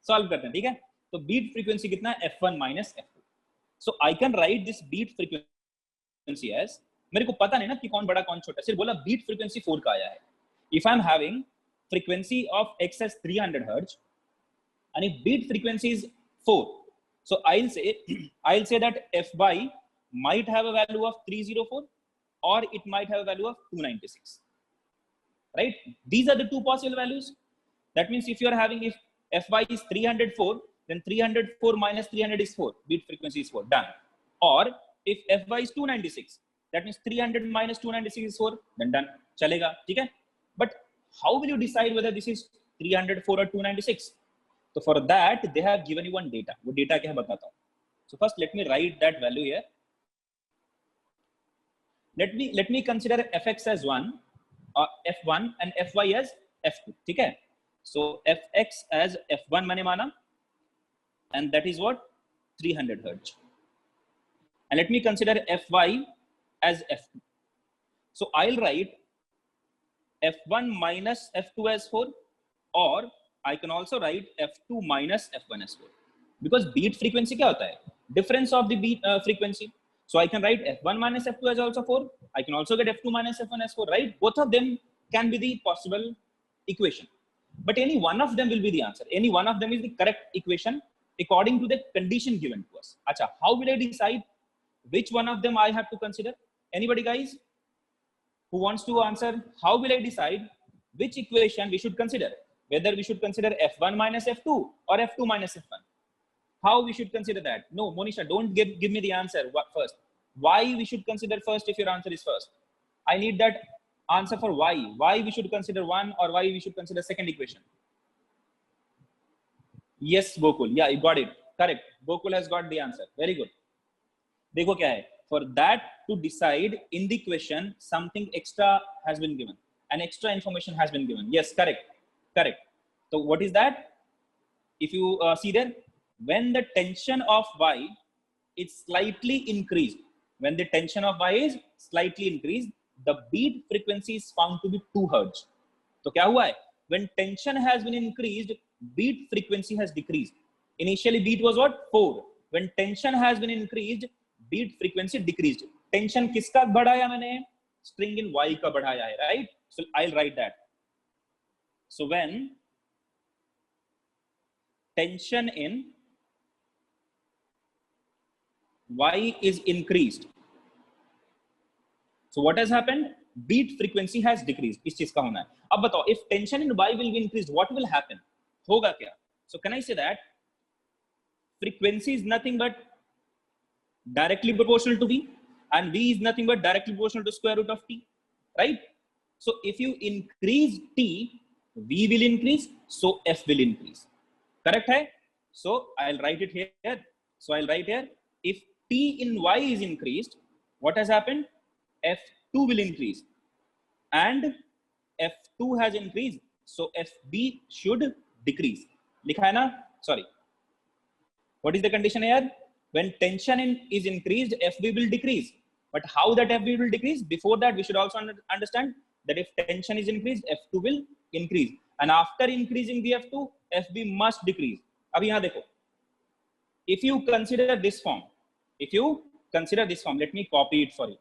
सॉल्व करते हैं, ठीक है। तो बीट फ्रीक्वेंसी कितना है, f1 minus f2। So I can write this beat frequency as, मेरे को पता नहीं ना कि कौन बड़ा कौन छोटा, सिर्फ बोला बीट फ्रीक्वेंसी 4 का आया है। If I am having frequency of x as 300 hertz and if beat frequency is 4, so I'll say that fy might have a value of 304 or it might have a value of 296, right? These are the two possible values. That means if you are having, if fy is 304, then 304 minus 300 is 4, beat frequency is 4, done. Or if fy is 296, that means 300 minus 296 is 4, then done, chalega, ठीक है। But how will you decide whether this is 304 or 296? So for that they have given you one data, वो data क्या है बताता हूँ। So first let me write that value here. Let me consider fx as 1 or f1 and fy as f2, ठीक है। So fx as f1 मैंने माना and that is what 300 hertz, and let me consider fy as f2. So I'll write f1 minus f2 as 4, or I can also write f2 minus f1 as 4, because beat frequency क्या होता है, difference of the beat frequency. So I can write f1 minus f2 as also 4, I can also get f2 minus f1 as 4, right? Both of them can be the possible equation, but any one of them will be the answer, any one of them is the correct equation according to the condition given to us. Acha, how will I decide which one of them I have to consider? Anybody guys who wants to answer, how will I decide which equation we should consider, whether we should consider f1 minus f2 or f2 minus f1? How we should consider that? No, Monisha, don't give me the answer first. Why we should consider first if your answer is first? I need that answer for why we should consider one or why we should consider second equation. Yes Gokul, yeah, you got it, correct, Gokul has got the answer, very good. देखो क्या है, for that to decide in the question something extra has been given, an extra information has been given. Yes, correct. So what is that? If you see there, when the tension of y is slightly increased, when the tension of y is slightly increased, the beat frequency is found to be 2 hertz. तो क्या हुआ है, when tension has been increased, beat frequency has decreased. Initially beat was what, 4, when tension has been increased, beat frequency decreased. Tension किसका बढ़ाया मैंने, string in y का बढ़ाया है, right? So I'll write that. So when tension in y is increased, so what has happened, beat frequency has decreased. इस चीज का होना है। अब बताओ, if tension in y will be increased, what will happen, होगा क्या? So can I say that frequency is nothing but directly proportional to v, and v is nothing but directly proportional to square root of t, right? So if you increase t, v will increase, so f will increase, correct hai? So I'll write it here. So I'll write here, if t in y is increased, what has happened, f2 will increase, and f2 has increased, so fb should decrease. लिखा है ना, sorry, what is the condition here? When tension is increased, fb will decrease. But how that fb will decrease? Before that, we should also understand that if tension is increased, f2 will increase, and after increasing the f2, fb must decrease. अब यहाँ देखो, if you consider this form, let me copy it for you.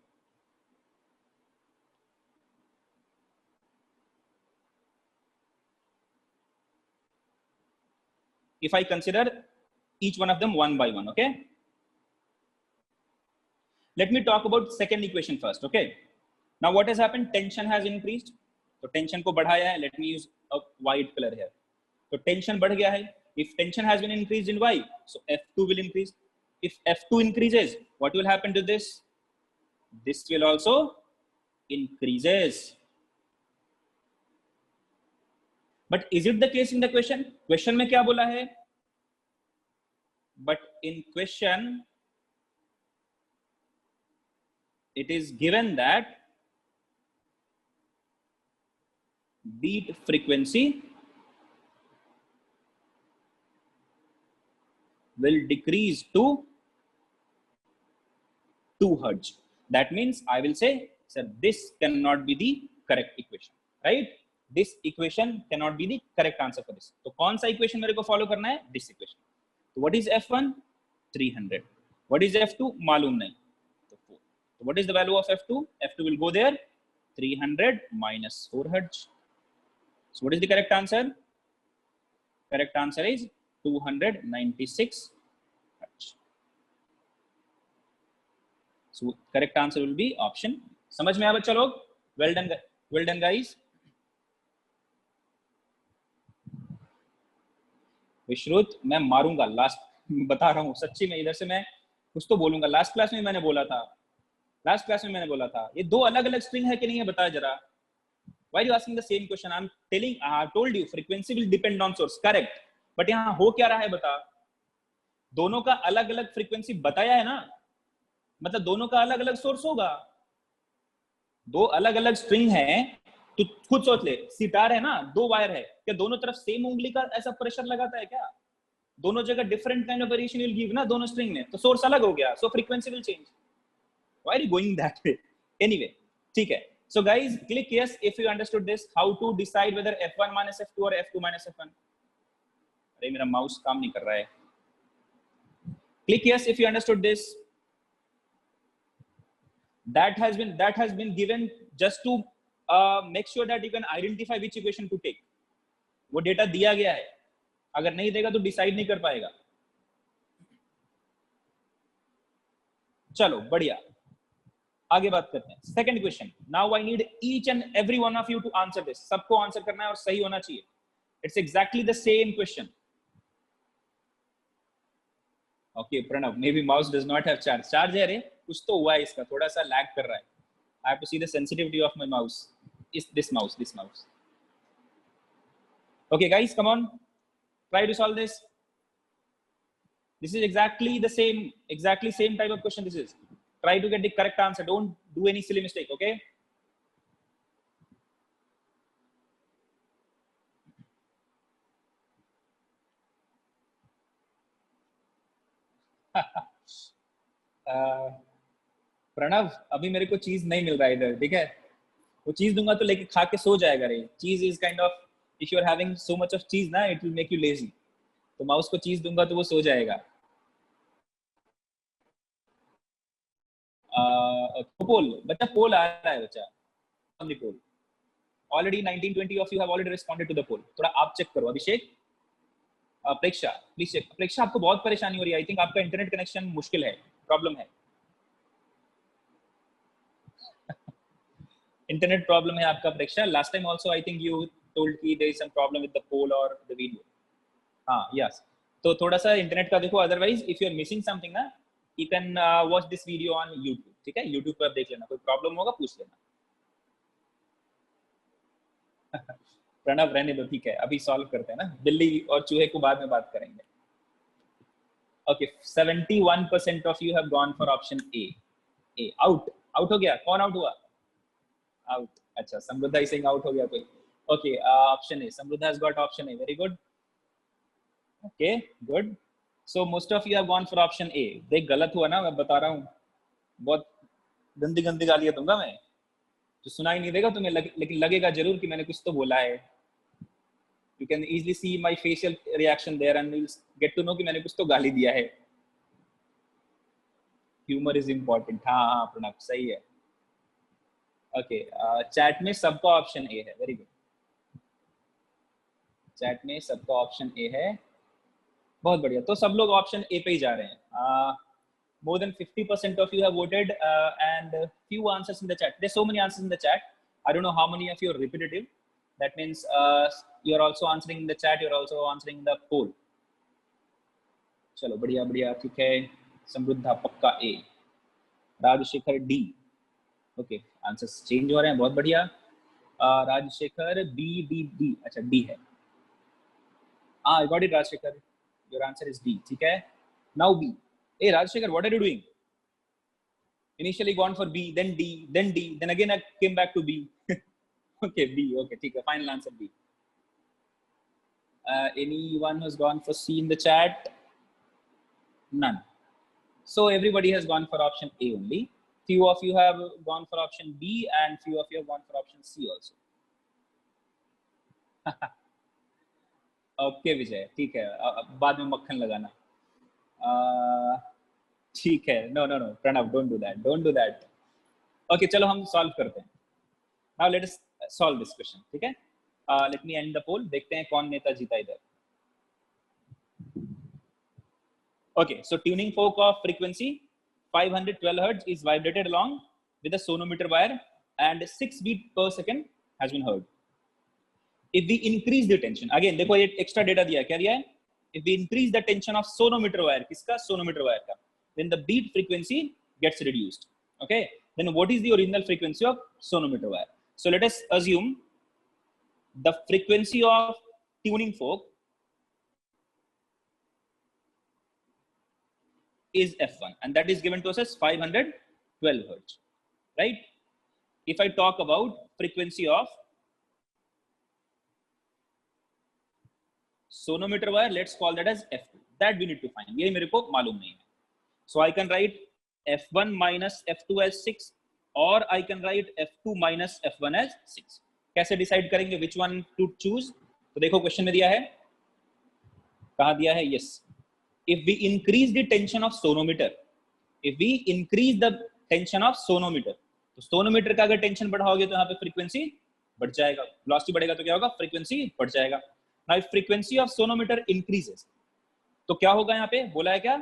If I consider each one of them one by one, okay? Let me talk about second equation first, okay? Now what has happened, tension has increased, तो tension को बढ़ाया है. Let me use a white color here. तो tension बढ़ गया है. If tension has been increased in y, so f2 will increase. If f2 increases, what will happen to this? This will also increases. But is it the case in the question? Question में क्या बोला है? But in question, it is given that beat frequency will decrease to 2 hertz. That means I will say, sir, this cannot be the correct equation, right? This equation cannot be the correct answer for this. तो कौन सा equation मेरे को follow करना है? This equation. So what is F1? 300. What is F2? मालूम नहीं. So 4. So what is the value of F2? F2 will go there. 300 minus 4 hertz. So what is the correct answer? Correct answer is 296 hertz. So correct answer will be option. समझ में आया बच्चा लोग? Well done guys. विश्रुत मैं मारूंगा last, बता रहा हूँ सच्ची में, इधर से मैं कुछ तो बोलूंगा. लास्ट क्लास में मैंने बोला था, ये दो अलग अलग स्ट्रिंग है कि नहीं है बताया जरा. Why are you asking the same question? I'm telling, I have told you frequency will depend on source, correct. But यहाँ हो क्या रहा है बता, दोनों का अलग अलग फ्रीक्वेंसी बताया है ना, मतलब दोनों का अलग अलग सोर्स होगा. दो अलग अलग स्ट्रिंग है तो खुद सोच ले, सितार है ना, 2 वायर है, क्या दोनों तरफ सेम उंगली का ऐसा प्रेशर लगाता है क्या? दोनों जगह different kind of variation will give ना दोनों स्ट्रिंग में, तो सोर्स अलग हो गया, so frequency will change. Why are you going that way? Anyway, ठीक है. So guys click yes if you understood this, how to decide whether F1 minus F2 और F2 minus F1. अरे मेरा माउस काम नहीं कर रहा है. Click yes if you understood this. That has been given just to make sure that you can identify which equation to take. वो data दिया गया है, अगर नहीं देगा तो डिसाइड नहीं कर पाएगा. चलो बढ़िया, आगे बात करते हैं. Second question. Now I need each and every one of you to answer this. सबको आंसर करना है और सही होना चाहिए. It's exactly the same question. Okay Pranav, maybe mouse does not have charge. Charge है रे, कुछ तो हुआ है इसका, थोड़ा सा लैग कर रहा है. I have to see the sensitivity of my mouse. Is this mouse? Okay, guys, come on. Try to solve this. This is exactly the same type of question. This is. Try to get the correct answer. Don't do any silly mistake. Okay. Pranav, अभी मेरे को चीज नहीं मिल रहा है इधर, ठीक है. वो चीज दूंगा तो लेके खा के सो जाएगा रे. Cheese is kind of, if you are having so much of cheese ना, it will make you lazy. तो माउस को चीज दूंगा तो वो सो जाएगा. पोल बच्चा, पोल आ रहा है बच्चा. On the poll already 19-20 of you have already responded to the poll. थोड़ा आप चेक करो. अभिषेक, प्रेक्षा, प्लीज चेक. प्रेक्षा, आपको बहुत परेशानी हो रही है. आई थिंक आपका इंटरनेट कनेक्शन मुश्किल है, प्रॉब्लम है. इंटरनेट प्रॉब्लम है आपका Preksha. Last time also I think you told कि there is some problem with the poll और द वीडियो. हाँ, यस. तो थोड़ा सा इंटरनेट का देखो. Otherwise if you are missing something ना, you can watch this video on YouTube. ठीक है, यूट्यूब पर देख लेना. कोई प्रॉब्लम होगा पूछ लेना. प्रणव रहने दो, ठीक है, अभी सॉल्व करते हैं ना. बिल्ली और चूहे को बाद में बात करेंगे. Okay, 71% of you have gone for option A. Out हो गया. कौन आउट हुआ? आउट. अच्छा, समृद्धा इज सेइंग आउट हो गया कोई. Okay, option A. समृद्धा has got option A. Very good. Okay, good. So most of you have gone for option ए. देख, गलत हुआ ना, मैं बता रहा हूँ. बहुत गंदी गालियां दूंगा मैं, तो सुनाई नहीं देगा तुम्हें, लेकिन लगेगा जरूर कि मैंने कुछ तो बोला है. You can easily see my facial reaction there and you'll get to know कि मैंने कुछ तो गाली दिया है. Humor is important. हाँ प्रणव, सही है. ओके, चैट में सबका ऑप्शन ए है. Very good. चैट में सबका ऑप्शन ए है, बहुत बढ़िया. तो सब लोग ऑप्शन ए पे ही जा रहे हैं. More than 50% of you have voted and few answers in the chat. There's so many answers in the chat. I don't know how many of you are repetitive. That means you're also answering in the chat. You're also answering in the poll. चलो बढ़िया बढ़िया, ठीक है. समृद्धा पक्का A. Rajashekhar D. Okay, answers change हो रहे हैं, बहुत बढ़िया. राजशेखर बी. अच्छा, डी है. I got it, Rajshekar. Your answer is D. ठीक है. Now B. Hey Rajshekar, what are you doing? Initially gone for B, then D, then again I came back to B. Okay, B. Okay, ठीक है. Final answer B. Anyone who's gone for C in the chat? None. So everybody has gone for option A only. Few of you have gone for option B and few of you have gone for option C also. Okay Vijay, ठीक है, बाद में मक्खन लगाना। ठीक है, no no no Pranav, don't do that, don't do that. Okay चलो हम सॉल्व करते हैं। Now let us solve this question, ठीक है। Let me end the poll, देखते हैं कौन नेता जीता इधर। Okay, so tuning fork of frequency 512 hertz is vibrated along with a sonometer wire and 6 beat per second has been heard. If we increase the tension, again देखो ये extra data दिया है, क्या दिया है? If we increase the tension of sonometer wire, किसका? Sonometer wire का, then the beat frequency gets reduced. Okay, then what is the original frequency of sonometer wire? So let us assume the frequency of tuning fork is F1 and that is given to us as 512 hertz, right? If I talk about frequency of sonometer wire, let's call that as F2. That we need to find. ये मेरे को मालूम नहीं है. So I can write F1 minus F2 as 6 or I can write F2 minus F1 as 6. कैसे decide करेंगे which one to choose? तो देखो question में दिया है, कहाँ दिया है? Yes. If we increase the tension of sonometer, if we increase the tension of sonometer, तो sonometer का अगर tension बढ़ाओगे तो यहाँ पे frequency बढ़ जाएगा, velocity बढ़ेगा तो क्या होगा? Frequency बढ़ जाएगा. Now if frequency of sonometer increases, तो क्या होगा यहाँ पे? बोला है क्या?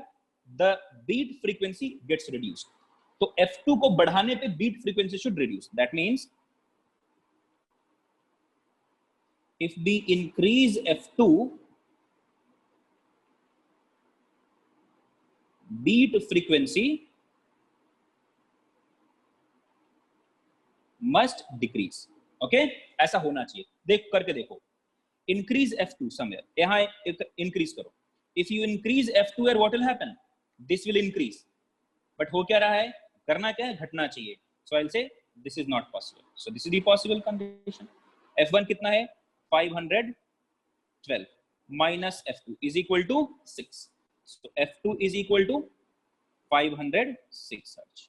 The beat frequency gets reduced. तो F2 को बढ़ाने पे beat frequency should reduce. That means if we increase F2, beat frequency must decrease. Okay, ऐसा होना चाहिए. देख करके देखो, increase F2 somewhere, यहाँ increase करो. If you increase F2 here, what will happen? This will increase. But हो क्या रहा है? करना क्या है? घटना चाहिए. So I'll say this is not possible. So this is the possible condition. F1 कितना है? 512 minus F2 is equal to 6. So F2 is equal to 506 hertz.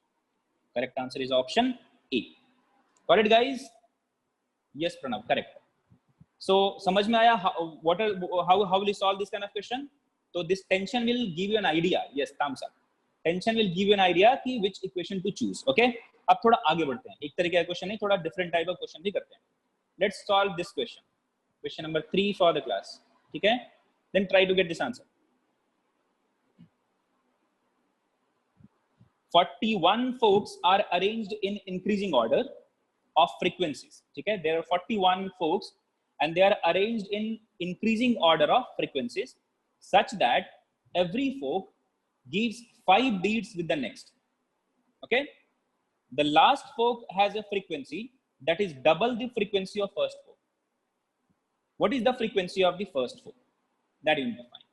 Correct answer is option A. Got it, guys? Yes, Pranav, correct. So समझ में आया how will you solve this kind of question? So this tension will give you an idea. Yes, thumbs up. Tension will give you an idea कि which equation to choose. Okay? अब थोड़ा आगे बढ़ते हैं. एक तरीके का क्वेश्चन नहीं, थोड़ा different type of question भी करते हैं. Let's solve this question. Question number 3 for the class. ठीक है? Then try to get this answer. 41 forks are arranged in increasing order of frequencies. ठीक है? There are 41 forks and they are arranged in increasing order of frequencies such that every fork gives 5 beats with the next. Okay? The last fork has a frequency that is double the frequency of first fork. What is the frequency of the first fork? That you need to find.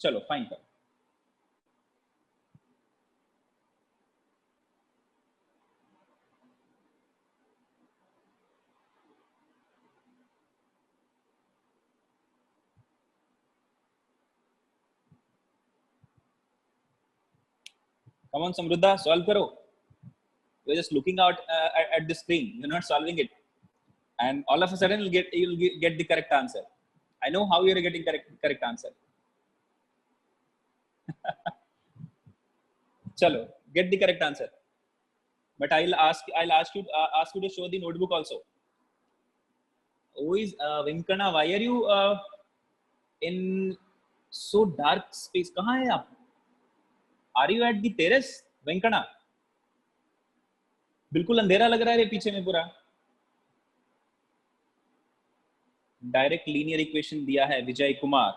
चलो find करो. Come on, Samruddha, solve karo. You're just looking out at the screen. You're not solving it, and all of a sudden you'll get the correct answer. I know how you're getting correct answer. Chalo, get the correct answer. But I'll ask you to show the notebook also. Who is Venkana? Why are you in so dark space? कहाँ है आप? Are you at the terrace, वेंकना? बिल्कुल अंधेरा लग रहा है रे पीछे में पूरा. डायरेक्ट लीनियर इक्वेशन दिया है विजय कुमार.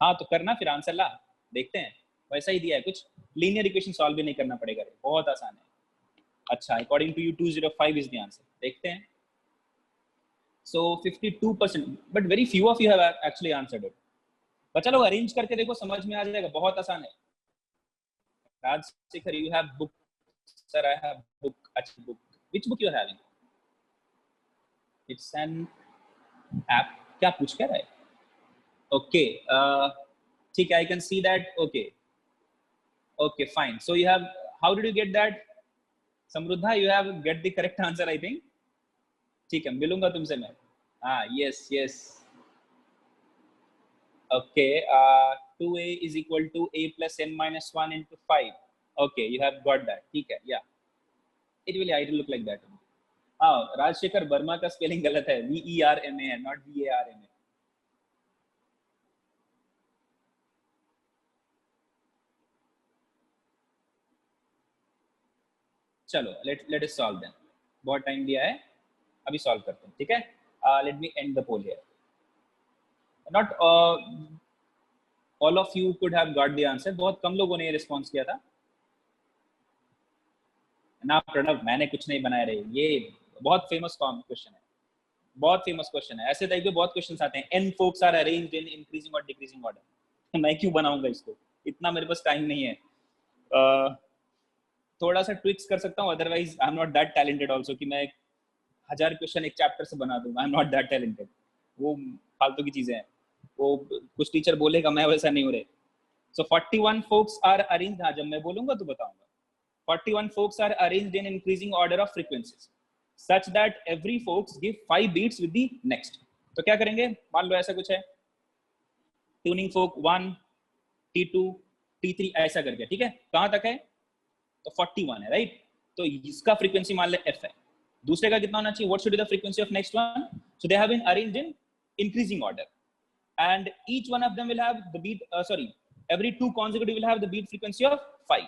हाँ तो करना फिर आंसर ला, देखते हैं. वैसा ही दिया है कुछ. लीनियर इक्वेशन सॉल्व भी नहीं करना पड़ेगा रे, बहुत आसान है. अच्छा, according to you 205 is the answer. देखते हैं. So 52%, but very few of you have actually answered it. बच्चा लोग अरेंज करके देखो, समझ में आ जाएगा. बहुत आसान है. Rajsekhar, you have book. Sir, I have book. Achha book. Which book you are having? It's an app. क्या पूछ क्या रहा है? Okay. ठीक है, I can see that. Okay, fine. So you have, how did you get that? Samruddha, you have get the correct answer, I think. ठीक है, मिलूंगा तुमसे मैं. Yes. Okay, 2a is equal to a plus n minus 1 into 5. Okay, you have got that. ठीक है, yeah. It will look like that. Rajshekhar Verma का spelling गलत है, VERMA है, not VARMA. चलो, let us solve them. बहुत टाइम लिया है, अभी सॉल्व करते हैं. ठीक है, let me end the poll here. Not all of you could have got the answer. बहुत कम लोगों ने रिस्पॉन्स किया था ना. प्रणव, मैंने कुछ नहीं बनाया रहे. ये बहुत फेमस क्वेश्चन है, बहुत फेमस क्वेश्चन है. ऐसे टाइप के बहुत क्वेश्चंस आते हैं. n folks are arranged in increasing or decreasing order. मैं क्यों बनाऊंगा इसको, इतना मेरे पास टाइम नहीं है. थोड़ा सा ट्विक्स कर सकता हूँ, otherwise I am not that talented also कि मैं 1000 क्वेश्चन एक चैप्टर से बना दूंगा. आई एम नॉट दैट टैलेंटेड. वो फालतू की चीजें हैं, वो कुछ टीचर बोलेगा, मैं वैसा नहीं हो रहे. सो 41 folks are arranged. हाँ, जब मैं बोलूंगा तो बताऊंगा. 41 folks are arranged in increasing order of frequencies such that every folks give 5 beats with the next. तो क्या करेंगे, मान लो ऐसा कुछ है, ट्यूनिंग फोक 1, T2, T3 ऐसा करके. ठीक है, कहां तक है, तो 41 है, राइट. तो इसका फ्रीक्वेंसी मान ले f है. दूसरे का कितना होना चाहिए, what should be the frequency of next one? So they have been arranged in increasing order and each one of them will have the beat every 2 consecutive will have the beat frequency of 5.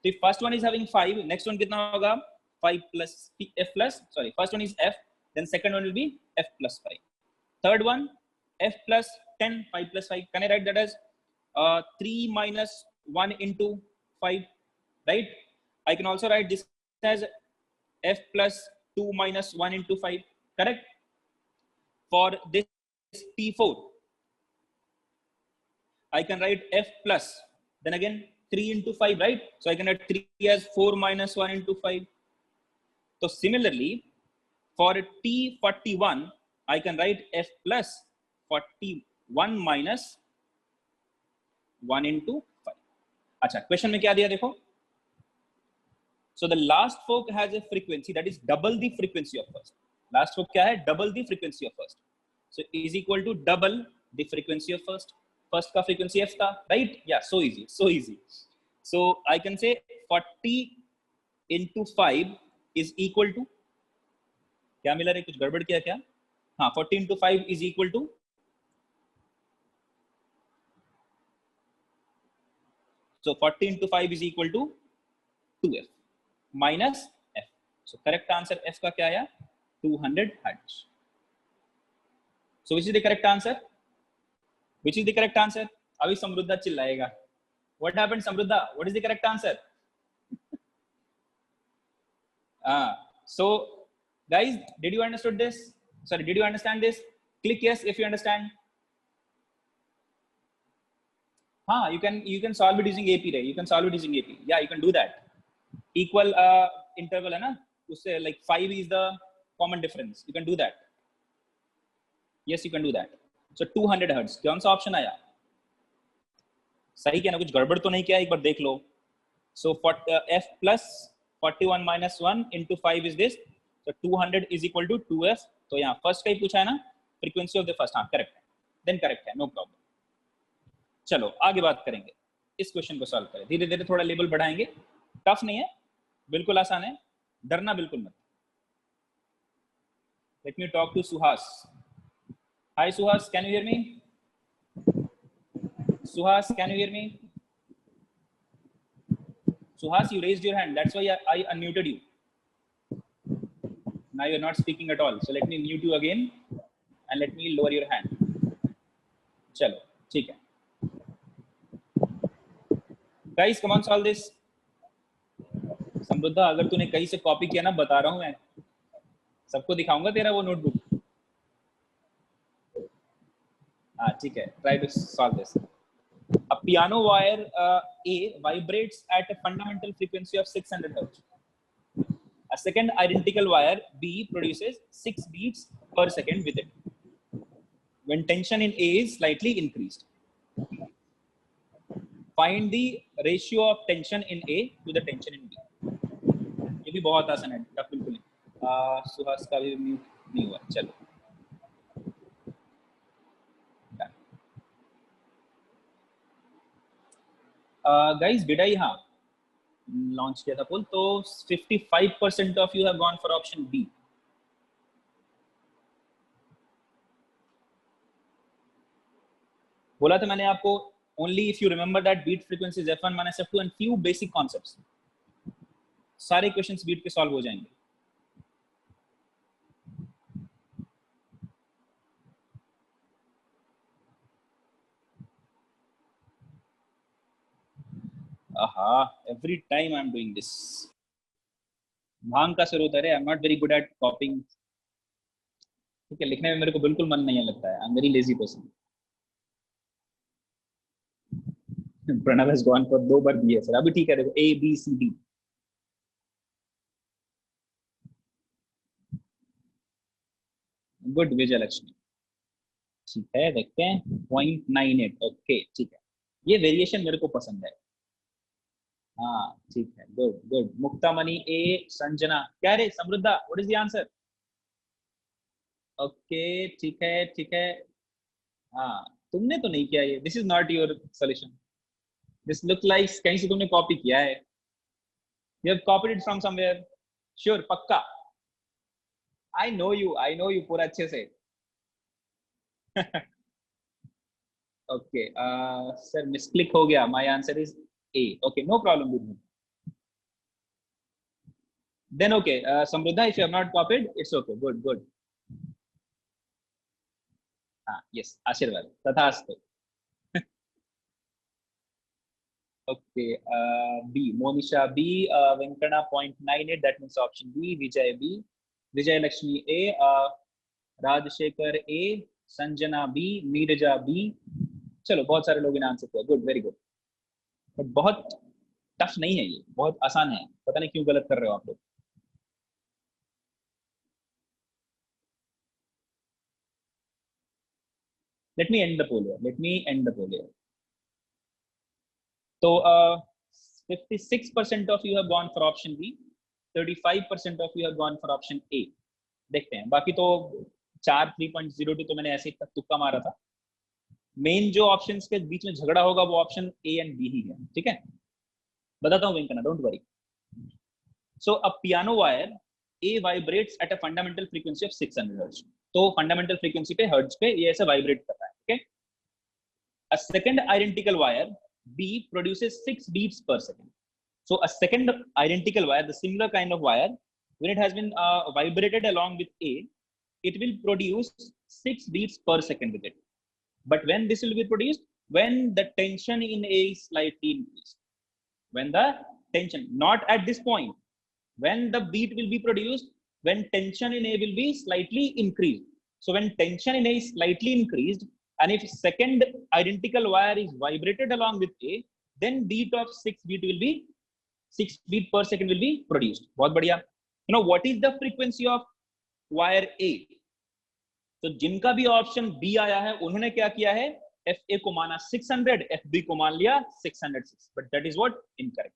So if first one is having 5, next one कितना होगा, 5 plus f plus, first one is f, then second one will be f plus 5. Third one, f plus 10, 5 plus 5. Can I write that as 3 minus 1 into 5, right? I can also write this as f plus 2 minus 1 into 5, correct? For this T4, I can write f plus, then again 3 into 5, right? So I can write 3 as 4 minus 1 into 5. So similarly, for T41, I can write f plus 41 minus 1 into 5. अच्छा, question में क्या दिया देखो. So the last fork has a frequency that is double the frequency of first. Last fork क्या है, double the frequency of first. So is equal to double the frequency of first. First का frequency f था, right? Yeah, so easy. So I can say 40 into 5 is equal to, क्या मिला रे, कुछ गड़बड़ किया क्या? हाँ, 40 into 5 is equal to, so 40 into 5 is equal to 2f minus f. So correct answer f का क्या आया, 200 hertz. So which is the correct answer? Which is the correct answer? अभी समृद्धा चिल्लाएगा. What happened, Samruddha? What is the correct answer? So guys, did you understood this? Sorry, did you understand this? Click yes if you understand. You can solve it using AP, right? You can solve it using AP. Yeah, you can do that. Equal interval है ना, उससे like 5 is the common difference. You can do that. Yes, you can do that. So 200 hertz. कौन सा option आया? सही क्या ना, कुछ गड़बड़ तो नहीं किया, एक बार देख लो. So f plus 41 minus 1 into 5 is this. So 200 is equal to 2f. तो यहाँ फर्स्ट का ही पूछा है ना, फ्रीक्वेंसी ऑफ द फर्स्ट. हाँ, करेक्ट है, देन करेक्ट है, नो प्रॉब्लम. चलो आगे बात करेंगे, इस क्वेश्चन को सॉल्व करें. धीरे धीरे थोड़ा लेवल बढ़ाएंगे. टफ नहीं है, बिल्कुल आसान है, डरना बिल्कुल मत. Let me talk to Suhas. Hi Suhas, can you hear me? Suhas, can you hear me? Suhas, you raised your hand. That's why I unmuted you. Now you're not speaking at all. So let me mute you again and let me lower your hand. चलो, ठीक है. Guys, come on, solve this. समृद्धा, अगर तूने कहीं से copy किया ना, बता रहा हूँ मैं, सबको दिखाऊंगा तेरा वो नोटबुक. हाँ, ठीक है. Try to solve this. A piano wire A vibrates at a fundamental frequency of 600 Hz. A second identical wire B produces 6 beats per second with it when tension in A is slightly increased. find the ratio of tension in A to the tension in B. ये भी बहुत आसान है, tough बिल्कुल नहीं। सुहास का भी mute नहीं हुआ, चलो गाइस डिड आई लॉन्च किया था पोल, तो 55% of you have gone for option B. बोला था मैंने आपको, only if you remember that beat frequency is f1 minus f2 and few basic concepts, सारे क्वेश्चंस बीट पे सॉल्व हो जाएंगे। Every time I am doing this. भांग का सिर होता है, I am not very good at copying. ठीक है, लिखने में मेरे को बिल्कुल मन नहीं लगता है, I am very lazy person. Pranav has gone for 2 बार दिए सर, अभी ठीक है, देखो A B C D। Good Vijay Lakshmi, ठीक है, देखते हैं 0.98। ओके ठीक है, ये वेरिएशन मेरे को पसंद है। हाँ ठीक है, good good. Muktamani A, Sanjana, क्या रे Samriddha, what is the answer? Okay ठीक है ठीक है। हाँ तुमने तो नहीं किया ये, this is not your solution, this look like कहीं से तुमने कॉपी किया है। You have copied it from somewhere, sure, पक्का? आई नो यू पूरा अच्छे से। ओके सर मिसक्लिक हो गया, my answer is A. Okay no problem with me, then okay Samruddha, if you have not copied it's okay, good good. हाँ yes, आशीर्वाद, तथास्तु। Okay B, Monisha B, Venkata 0.98, that means option B. Vijay B, Vijay Lakshmi A, Rajashekhar A, Sanjana B, Neeraja B. चलो बहुत सारे लोगों ने answer किया, good, very good. But बहुत टफ नहीं है ये, बहुत आसान है, पता नहीं क्यों गलत कर रहे हो आप लोग। Let me end the poll here, let me end the poll here. तो 56% of you have gone for option B, 35% of you have gone for option A. देखते हैं बाकी तो 3.02 तो मैंने ऐसे ही तुक्का मारा था। मेन जो ऑप्शंस के बीच में झगड़ा होगा वो ऑप्शन ए एंड बी ही है, ठीक है। बताता हूँ Venkanna, don't worry. So a piano wire A vibrates at a fundamental frequency of 600 hertz. तो फंडामेंटल फ्रीक्वेंसी पे, हर्ट्ज पे ये ऐसे वाइब्रेट कर रहा है, ठीक है। A second identical wire B produces 6 beats per second. So a second identical wire, the similar kind of wire, when it has been vibrated along with A, it will produce 6 beats per second with it. But when this will be produced, when the tension in A is slightly increased. When the tension, not at this point, when the beat will be produced, when tension in A will be slightly increased. So when tension in A is slightly increased, and if second identical wire is vibrated along with A, then beat of 6 beat will be 6 beat per second will be produced. बहुत बढ़िया। You know what is the frequency of wire A? तो जिनका भी option B आया है उन्होंने क्या किया है, एफ ए को माना 600, एफ बी को मान लिया 606, but that is what incorrect.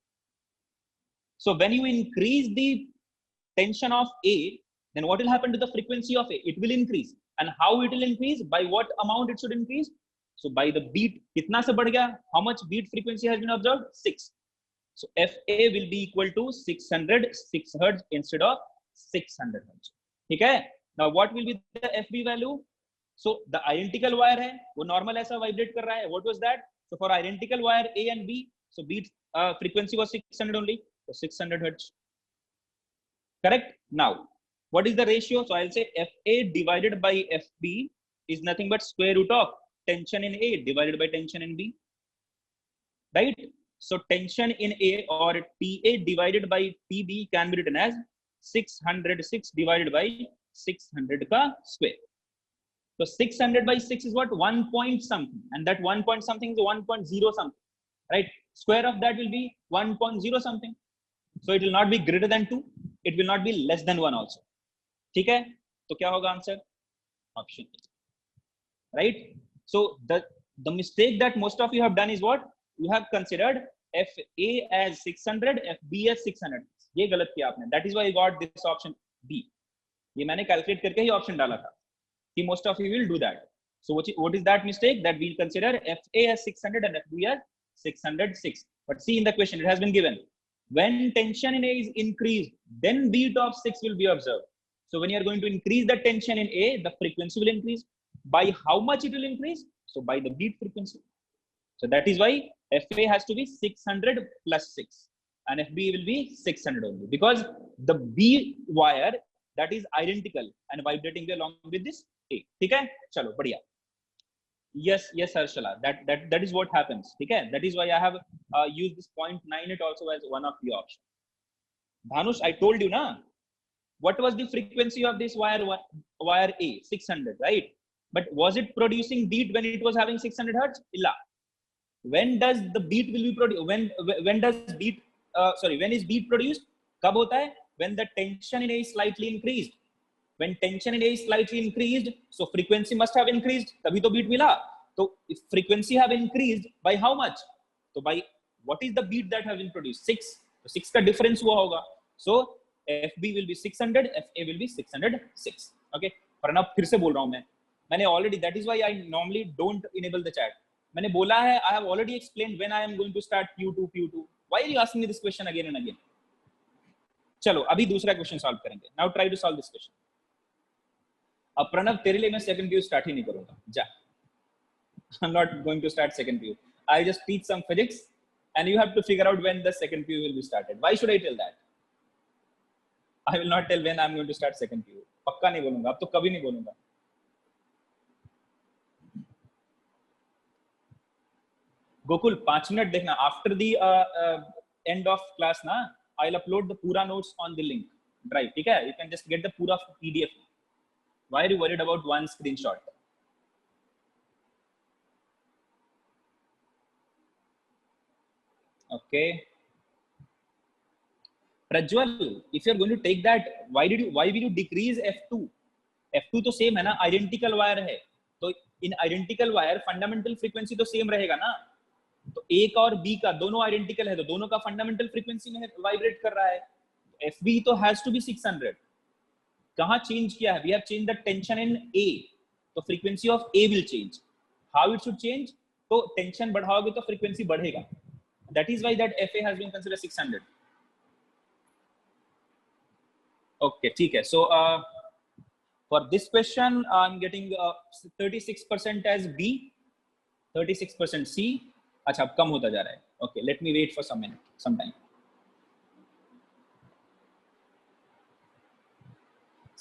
So when you increase the tension of A, then what will happen to the frequency of A? It will increase. And how it will increase? By what amount it should increase? So by the beat, कितना से बढ़ गया? How much beat frequency has been observed? 6. So FA will be equal to 606 hertz instead of 600 hertz. ठीक है? Now what will be the FB value? So the identical wire है, वो normal ऐसा vibrate कर रहा है. What was that? So for identical wire A and B, so beat frequency was 600 only. So 600 hertz. Correct? Now, what is the ratio? So I'll say FA divided by FB is nothing but square root of tension in A divided by tension in B. Right? So tension in A or TA divided by TB can be written as 606 divided by 600 ka square. So 600 by 6 is what? 1 point something. And that 1 point something is 1.0 something. Right? Square of that will be 1.0 something. So it will not be greater than 2. It will not be less than 1 also. ठीक है? तो क्या होगा answer? Option A. Right? So the mistake that most of you have done is what? you have considered FA as 600, FB as 600. ये गलत किया आपने. That is why I got this option B. ये मैंने calculate करके ही option डाला था. कि most of you will do that. So what is that mistake? That we'll consider FA as 600 and FB as 606. But see in the question, it has been given. When tension in A is increased, then beat of 6 will be observed. So when you are going to increase the tension in A, the frequency will increase. By how much it will increase? So by the beat frequency. So that is why FA has to be 600 plus 6 and FB will be 600 only, because the B wire that is identical and vibrating along with this A. ठीक है? चलो बढ़िया. Yes, Harshala. That is what happens. Okay, that is why I have used this 0.98 also as one of the options. Dhanush, I told you na. What was the frequency of this wire A? 600, right? But was it producing beat when it was having 600 hertz? Illa. When does the beat will be produced? When does beat? When is beat produced? कब होता है? When the tension in A is slightly increased. When tension in A is slightly increased, so frequency must have increased. तभी तो beat मिला. So if frequency have increased by how much? So by what is the beat that has been produced? 6. So 6 का difference हुआ होगा. So FB will be 600, FA will be 606. Okay. Pranav फिर से बोल रहा हूँ मैं. मैंने already, that is why I normally don't enable the chat. मैंने बोला है, I have already explained when I am going to start Q2, Q2. Why are you asking me this question again and again? चलो अभी दूसरा question solve करेंगे. Now try to solve this question. अब प्रणव तेरे लिए मैं सेकंड पीयू स्टार्ट ही नहीं करूंगा. जा. I'm not going to start second PU. I just teach some physics and you have to figure out when the second PU will be started. Why should I tell that? I will not tell when I'm going to start second PU. पक्का नहीं बोलूंगा. अब तो कभी नहीं बोलूंगा. Gokul 5 minute देखना. After the end of class ना, I'll upload the पूरा notes on the link drive. ठीक है? You can just get the पूरा PDF. Why are you worried about one screenshot? Okay. Prajwal, if you're going to take that, why will you decrease F2? F2 तो same है ना, identical wire है. तो in identical wire fundamental frequency तो same रहेगा ना. तो A का और B का दोनों identical है, तो दोनों का fundamental frequency में vibrate कर रहा है. FB तो has to be 600. कहाँ change किया है? We have changed the tension in A. तो frequency of A will change. How it should change? तो tension बढ़ाओगे तो frequency बढ़ेगा. That is why that FA has been considered 600. Okay, ठीक है. So for this question, I'm getting 36% as B, 36% C. अच्छा, अब कम होता जा रहा है. Okay, let me wait for some time.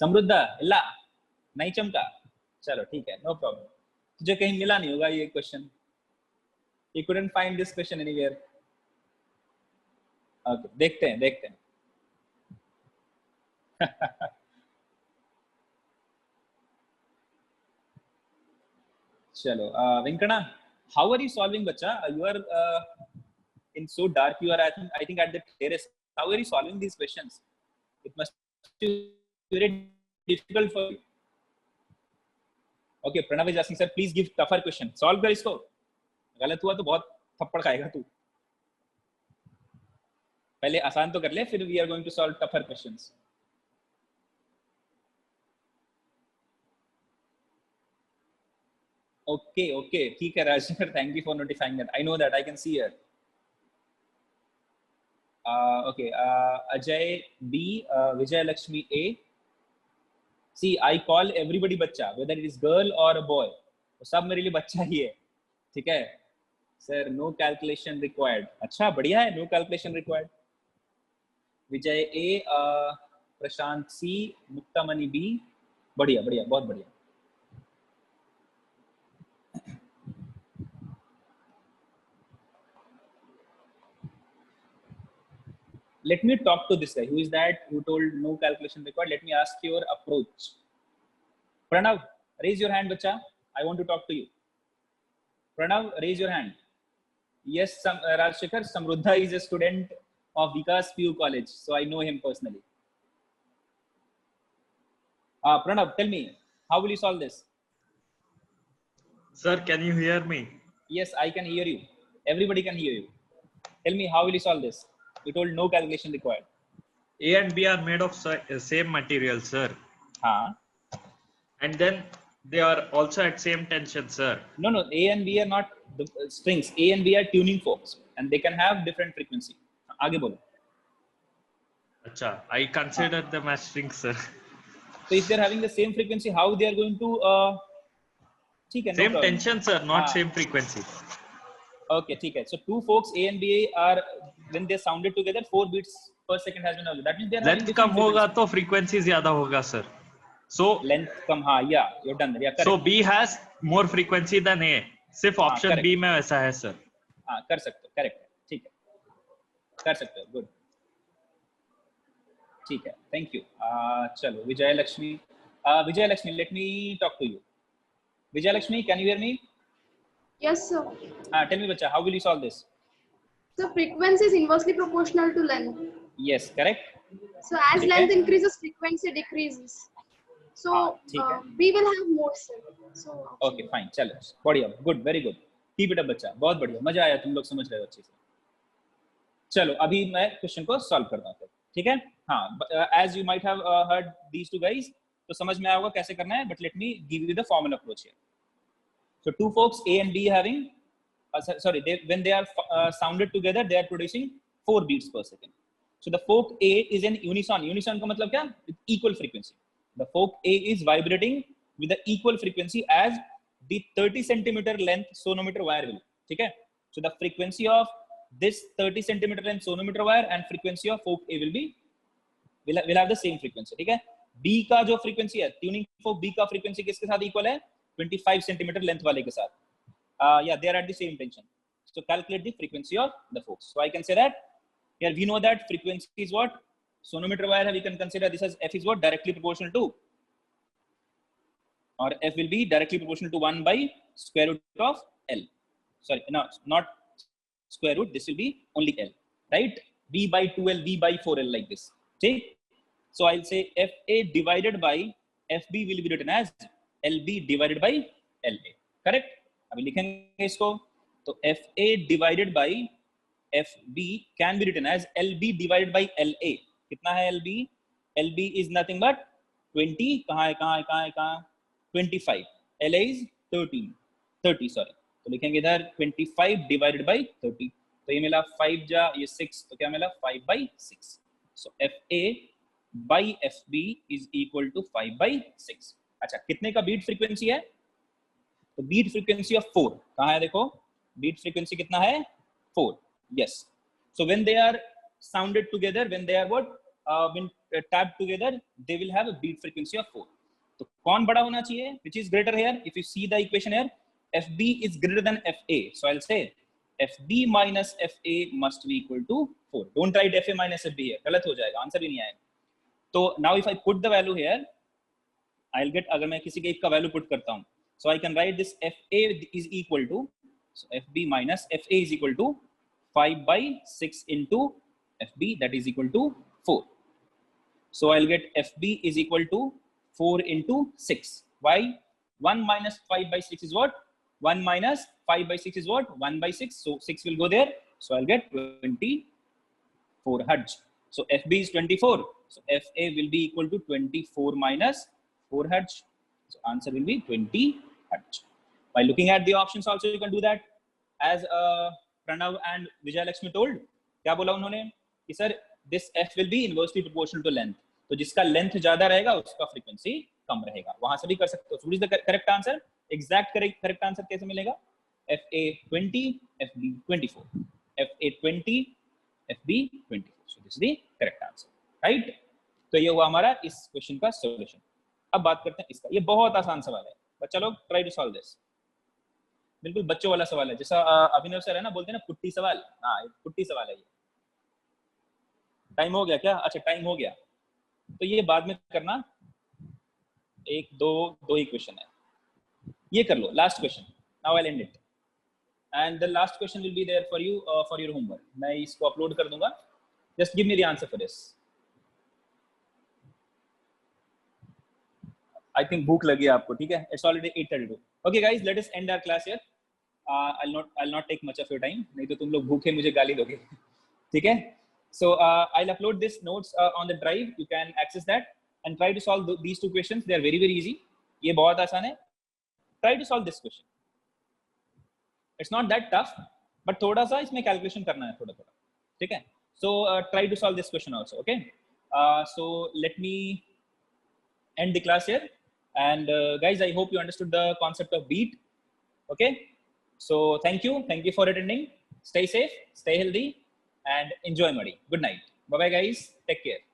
समृद्धा, इल्ला, नहीं चमका. चलो ठीक है, no problem. तुझे कहीं मिला नहीं होगा ये question. You couldn't find this question anywhere. Okay, देखते हैं. चलो, वेंकना, how are you solving, बच्चा? You are in so dark. You are, I think at the terrace. How are you solving these questions? It must be very difficult for you. Okay, Pranav is asking, sir, please give tougher question. Solve कर इसको. गलत हुआ तो बहुत थप्पड़ खाएगा तू. पहले आसान तो कर ले, फिर we are going to solve tougher questions. Okay, ठीक है Rajendra, thank you for notifying that. I know that, I can see here. Okay, Ajay B, Vijay Lakshmi A. See, I call everybody बच्चा, whether it is girl or a boy. तो सब मेरे लिए बच्चा ही है, ठीक है? Sir, no calculation required. अच्छा, बढ़िया है, no calculation required. Vijay A, Prashant C, मुक्तामणि B. बढ़िया, बहुत बढ़िया. Let me talk to this guy. Who is that who told no calculation required? Let me ask your approach. Pranav, raise your hand, bacha. I want to talk to you. Pranav, raise your hand. Yes, Rajshekhar, Samruddha is a student of Vikas PU College, so I know him personally. Pranav, tell me, how will you solve this? Sir, can you hear me? Yes, I can hear you. Everybody can hear you. Tell me, how will you solve this? You told no calculation required. A and B are made of same material, sir. हाँ. And then they are also at same tension, sir. No, A and B are not the strings. A and B are tuning forks, and they can have different frequency. आगे बोलो. Acha, I consider them as strings, sir. So if they're having the same frequency, how they are going to? ठीक है, no Same problem. tension, sir, not same frequency. Okay, ठीक है. So two folks A and B are, when they sounded together, 4 beats per second has been observed. That means they are having Length different कम होगा frequency. तो frequency ज़्यादा होगा, sir. So length कम, हाँ, yeah, you're done. Yeah, correct. So B has more frequency than A. सिर्फ option B में वैसा है, sir. हाँ, कर सकते हो, correct है, ठीक है, कर सकते हो, good. ठीक है, thank you. चलो, Vijay Lakshmi, let me talk to you. Vijay Lakshmi, can you hear me? Yes, sir. Tell me, bacha, how will you solve this? So frequency is inversely proportional to length. Yes, correct. So as length increases, frequency decreases. So B will have more, sir. So okay, fine. चलो, बढ़िया, good, very good. Keep it up, बच्चा, बहुत बढ़िया, मजा आया, तुम लोग समझ रहे हो अच्छे से. चलो, अभी मैं क्वेश्चन को सॉल्व करता हूँ, ठीक है? हाँ, as you might have heard these two guys, तो समझ में आएगा कैसे करना है. But let me give you the formal approach here. So two folks A and B having, when they are sounded together, they are producing 4 beats per second. So the folk A is in unison. Unison का मतलब क्या? With equal frequency. The folk A is vibrating with the equal frequency as the 30 centimeter length sonometer wire will. ठीक है? So the frequency of this 30 centimeter length sonometer wire and frequency of folk A will have the same frequency. ठीक है? B का जो frequency है, tuning fork B का frequency किसके साथ equal है? 25 centimeter length वाले के साथ. Yeah, they are at the same tension. So calculate the frequency of the forks. So I can say that here we know that frequency is what? Sonometer wire, we can consider this as F is what? Directly proportional to, or F will be directly proportional to 1 by square root of L. Sorry, no, not square root. This will be only L, right? V by 2L, V by 4L like this. Okay? So I'll say FA divided by FB will be written as LB divided by LA. Correct? अभी लिखेंगे इसको, तो FA divided by FB can be written as LB divided by LA. कितना है LB? LB is nothing but 20. कहाँ है 25. LA is 30 sorry. तो लिखेंगे इधर 25 divided by 30. तो ये मिला 5 जा, ये 6, तो क्या मिला 5 by 6. So FA by FB is equal to 5 by 6. अच्छा, कितने का बीट फ्रीक्वेंसी है? तो बीट फ्रीक्वेंसी ऑफ 4 कहाँ है? देखो, बीट फ्रीक्वेंसी कितना है? 4. Yes. So when they are sounded together, when they are when tapped together, they will have a beat frequency of 4. तो कौन बड़ा होना चाहिए? Which is greater here? If you see the equation here, FB is greater than FA. So I'll say FB minus FA must be equal to 4. Don't write FA minus FB here. गलत हो जाएगा, answer भी नहीं आएगा. तो now if I put the value here, I'll get, अगर मैं किसी के एक का वैल्यू पुट करता हूँ, so I can write this FA is equal to, so FB minus FA is equal to 5 by 6 into FB, that is equal to 4. So I'll get FB is equal to 4 into 6. Why? 1 minus 5 by 6 is what? 1 minus 5 by 6 is what? 1 by 6. So 6 will go there. So I'll get 24 hertz. So FB is 24. So FA will be equal to 24 minus 4 hertz. So answer will be 20 hertz. By looking at the options also you can do that. As Pranav and Vijay Lakshmi told, क्या बोला उन्होंने कि sir this F will be inversely proportional to length. तो जिसका length ज्यादा रहेगा उसका frequency कम रहेगा. वहां से भी कर सकते हो. So what is the correct answer? Exact correct answer कैसे मिलेगा? FA 20, FB 24. FA 20, FB 24. So this is the correct answer, right? तो ये हुआ हमारा इस क्वेश्चन का सॉल्यूशन. अब बात करते हैं इसका. ये बहुत आसान सवाल है. बच्चा लोग ट्राई टू सॉल्व दिस. बिल्कुल बच्चों वाला सवाल है, जैसा अभिनव सर है ना, बोलते हैं ना पुट्टी सवाल. हाँ, पुट्टी सवाल है ये. टाइम हो गया क्या? अच्छा, टाइम हो गया तो ये बाद में करना. एक दो ही क्वेश्चन है, ये कर लो. Last question. Now I will end it and the last question will be there for you for your homework. मैं इसको अपलोड कर दूंगा. Just give me the answer for this. I think भूख लगी आपको. ठीक है, it's already 8:32. Okay guys, let us end our class here. I'll not take much of your time, नहीं तो तुम लोग भूखे मुझे गाली दोगे. ठीक है? So I'll upload this notes on the drive. You can access that and try to solve these two questions. They are very easy. ये बहुत आसान है. Try to solve this question. It's not that tough, but थोड़ा सा इसमें calculation करना है थोड़ा. ठीक है? So try to solve this question also. Okay? So let me end the class here. And guys, I hope you understood the concept of beat. Okay? So thank you for attending. Stay safe, stay healthy, and enjoy Muddy. Good night. Bye bye guys. Take care.